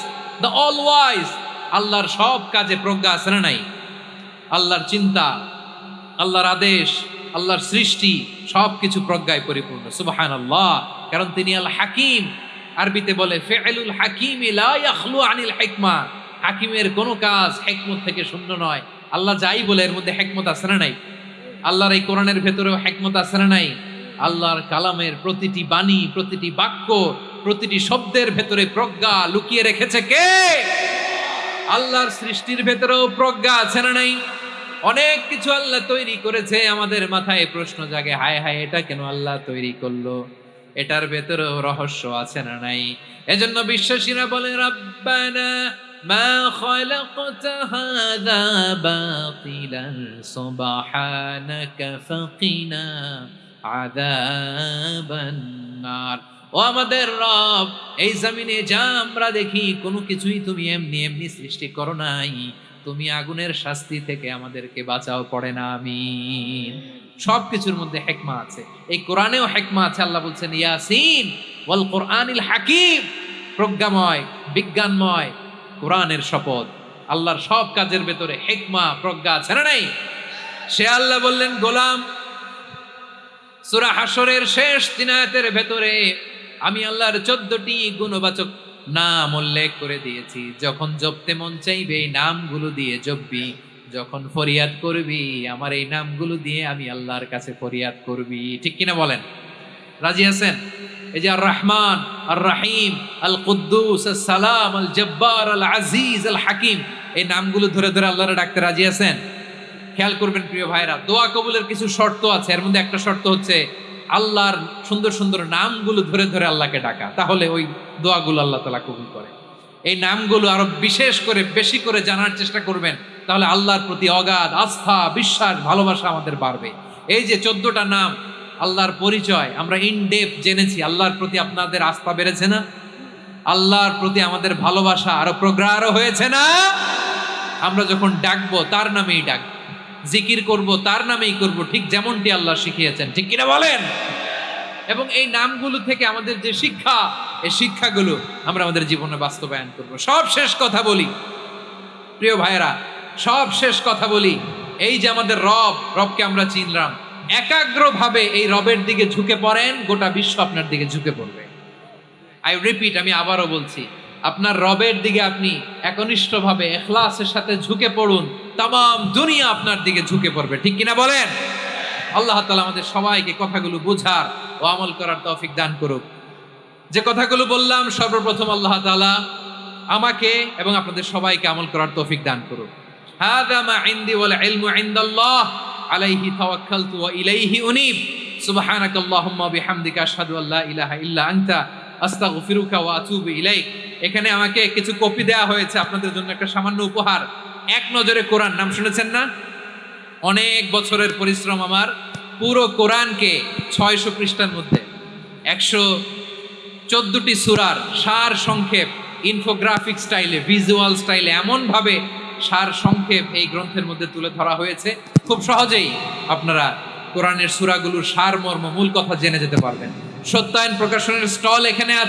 Speaker 1: the all wise. আল্লাহর সব কাজে প্রজ্ঞা আছে না নাই? আল্লাহর চিন্তা, আল্লাহর আদেশ, আল্লাহর সৃষ্টি সবকিছু প্রজ্ঞায় পরিপূর্ণ। সুবহানাল্লাহ। কারণ তিনি আল হাকিম। আরবিতে বলে ফিআলুল হাকিম লা ইয়াখলু আনিল হিকমা। হাকিমের কোনো কাজ হিকমত থেকে শূন্য নয়। আল্লাহ যাই বলে এর মধ্যে হিকমত আছে না নাই? আল্লাহর এই কোরআনের ভেতরেও হিকমত আছে না নাই? আল্লাহর কালামের প্রতিটি বাণী, প্রতিটি বাক্য, প্রতিটি শব্দের ভেতরে প্রজ্ঞা লুকিয়ে রেখেছে কে? আল্লাহর সৃষ্টির ভেতরেও প্রজ্ঞা আছে না নাই? অনেক কিছু আল্লাহ তৈরি করেছে, আমাদের মাথায় প্রশ্ন জাগে, হায় হায় এটা কেন আল্লাহ তৈরি করলো? এটার ভেতরেও রহস্য আছে না নাই? এজন্য বিশ্বাসীরা বলে রাব্বানা মা খালাকতা হাযা বাতিলান সুবহানাকা ফাকিনা আযাবান নার। ও আমাদের রব, এই জমিনে যা আমরা দেখি কোনো কিছুই তুমি এমনি এমনি সৃষ্টি করো নাই, তুমি আগুনের শাস্তি থেকে আমাদেরকে বাঁচাও, পড়ে না আমিন। সবকিছুর মধ্যে হিকমা আছে, এই কোরআনেও হিকমা আছে। আল্লাহ বলছেন ইয়াসিন ওয়াল কোরআনিল হাকিম, প্রজ্ঞাময়, বিজ্ঞানময় কোরআনের শপথ। আল্লাহর সব কাজের ভেতরে হিকমা, প্রজ্ঞা আছে না নাই? সে আল্লাহ বললেন গোলাম, সূরা হাশরের শেষ 3 আয়াতের ভেতরে আমি আল্লাহর 14টি গুণবাচক নাম উল্লেখ করে দিয়েছি। যখন জপতে মন চাইবে এই নামগুলো দিয়ে জপবি, যখন ফরিয়াদ করবি আমার এই নামগুলো দিয়ে আমি আল্লাহর কাছে ফরিয়াদ করবি। ঠিক কিনা বলেন? রাজি আছেন? এই যে আর রহমান, আর রাহিম, আল কুদ্দুস, আস সালাম, আল জব্বার, আল আজিজ, আল হাকিম, এই নামগুলো ধরে ধরে আল্লাহরে ডাকতে রাজি আছেন? খেয়াল করবেন প্রিয় ভাইরা, দোয়া কবুলের কিছু শর্ত আছে। এর মধ্যে একটা শর্ত হচ্ছে আল্লাহর সুন্দর সুন্দর নামগুলো ধরে ধরে আল্লাহকে ডাকা, তাহলে ওই দোয়াগুলো আল্লাহ তাআলা কবুল করে। এই নামগুলো আরো বিশেষ করে বেশি করে জানার চেষ্টা করবেন, তাহলে আল্লাহর প্রতি অগাধ আস্থা, বিশ্বাস, ভালোবাসা আমাদের বাড়বে। এই যে 14টা নাম, আল্লাহর পরিচয় আমরা ইন ডেপথ জেনেছি। আল্লাহর প্রতি আপনাদের আস্থা বেড়েছে না? আল্লাহর প্রতি আমাদের ভালোবাসা আরো প্রগাঢ় হয়েছে না? আমরা যখন ডাকবো তার নামেই ডাকবো, জিকির করব তার নামেই করব, ঠিক যেমনটি আল্লাহ শিখিয়েছেন, ঠিক কিনা বলেন? এবং এই নামগুলো থেকে আমাদের যে শিক্ষা, এই শিক্ষাগুলো আমরা আমাদের জীবনে বাস্তবায়ন করব। সব শেষ কথা বলি প্রিয় ভাইয়েরা, সব শেষ কথা বলি, এই যে আমাদের রবকে আমরা চিনলাম, একাগ্রভাবে এই রবের দিকে ঝুঁকে পড়েন, গোটা বিশ্ব আপনার দিকে ঝুঁকে পড়বে। আই রিপিট, আমি আবারও বলছি, আপনার রবের দিকে আপনি একনিষ্ঠভাবে ইখলাসের সাথে ঝুঁকে পড়ুন, তামাম দুনিয়া আপনার দিকে ঝুঁকে পড়বে, ঠিক কিনা বলেন? আল্লাহ তাআলা আমাদের সবাইকে কথাগুলো বুঝার ও আমল করার তৌফিক দান করুক। যে কথাগুলো বললাম, সর্বপ্রথম আল্লাহ তাআলা আমাকে এবং আপনাদের সবাইকে আমল করার তৌফিক দান করুক। হাযা মা ইনদি ওয়াল ইলমু ইনদাল্লাহ আলাইহি তাওয়াক্কালতু ওয়া ইলাইহি উনীব। সুবহানাকাল্লাহুম্মা ওয়া বিহামদিকা আশহাদু আল্লা ইলাহা ইল্লা আনতা আস্তাগফিরুকা ওয়া আতুবু ইলাইক। এখানে আমাকে কিছু কপি দেওয়া হয়েছে আপনাদের জন্য, একটা সামান্য উপহার। এক নজরে কোরআন, নাম শুনেছেন না? অনেক বছরের পরিশ্রম আমার, পুরো কোরআনকে 600 পৃষ্ঠার মধ্যে 114টি সূরার সার সংক্ষেপ, ইনফোগ্রাফিক স্টাইলে, ভিজুয়াল স্টাইলে এমনভাবে সার সংক্ষেপ এই গ্রন্থের মধ্যে তুলে ধরা হয়েছে, খুব সহজেই আপনারা কোরআনের সূরাগুলোর সারমর্ম, মূল কথা জেনে যেতে পারবেন। সত্যায়ন প্রকাশনের স্টল এখানে আছে।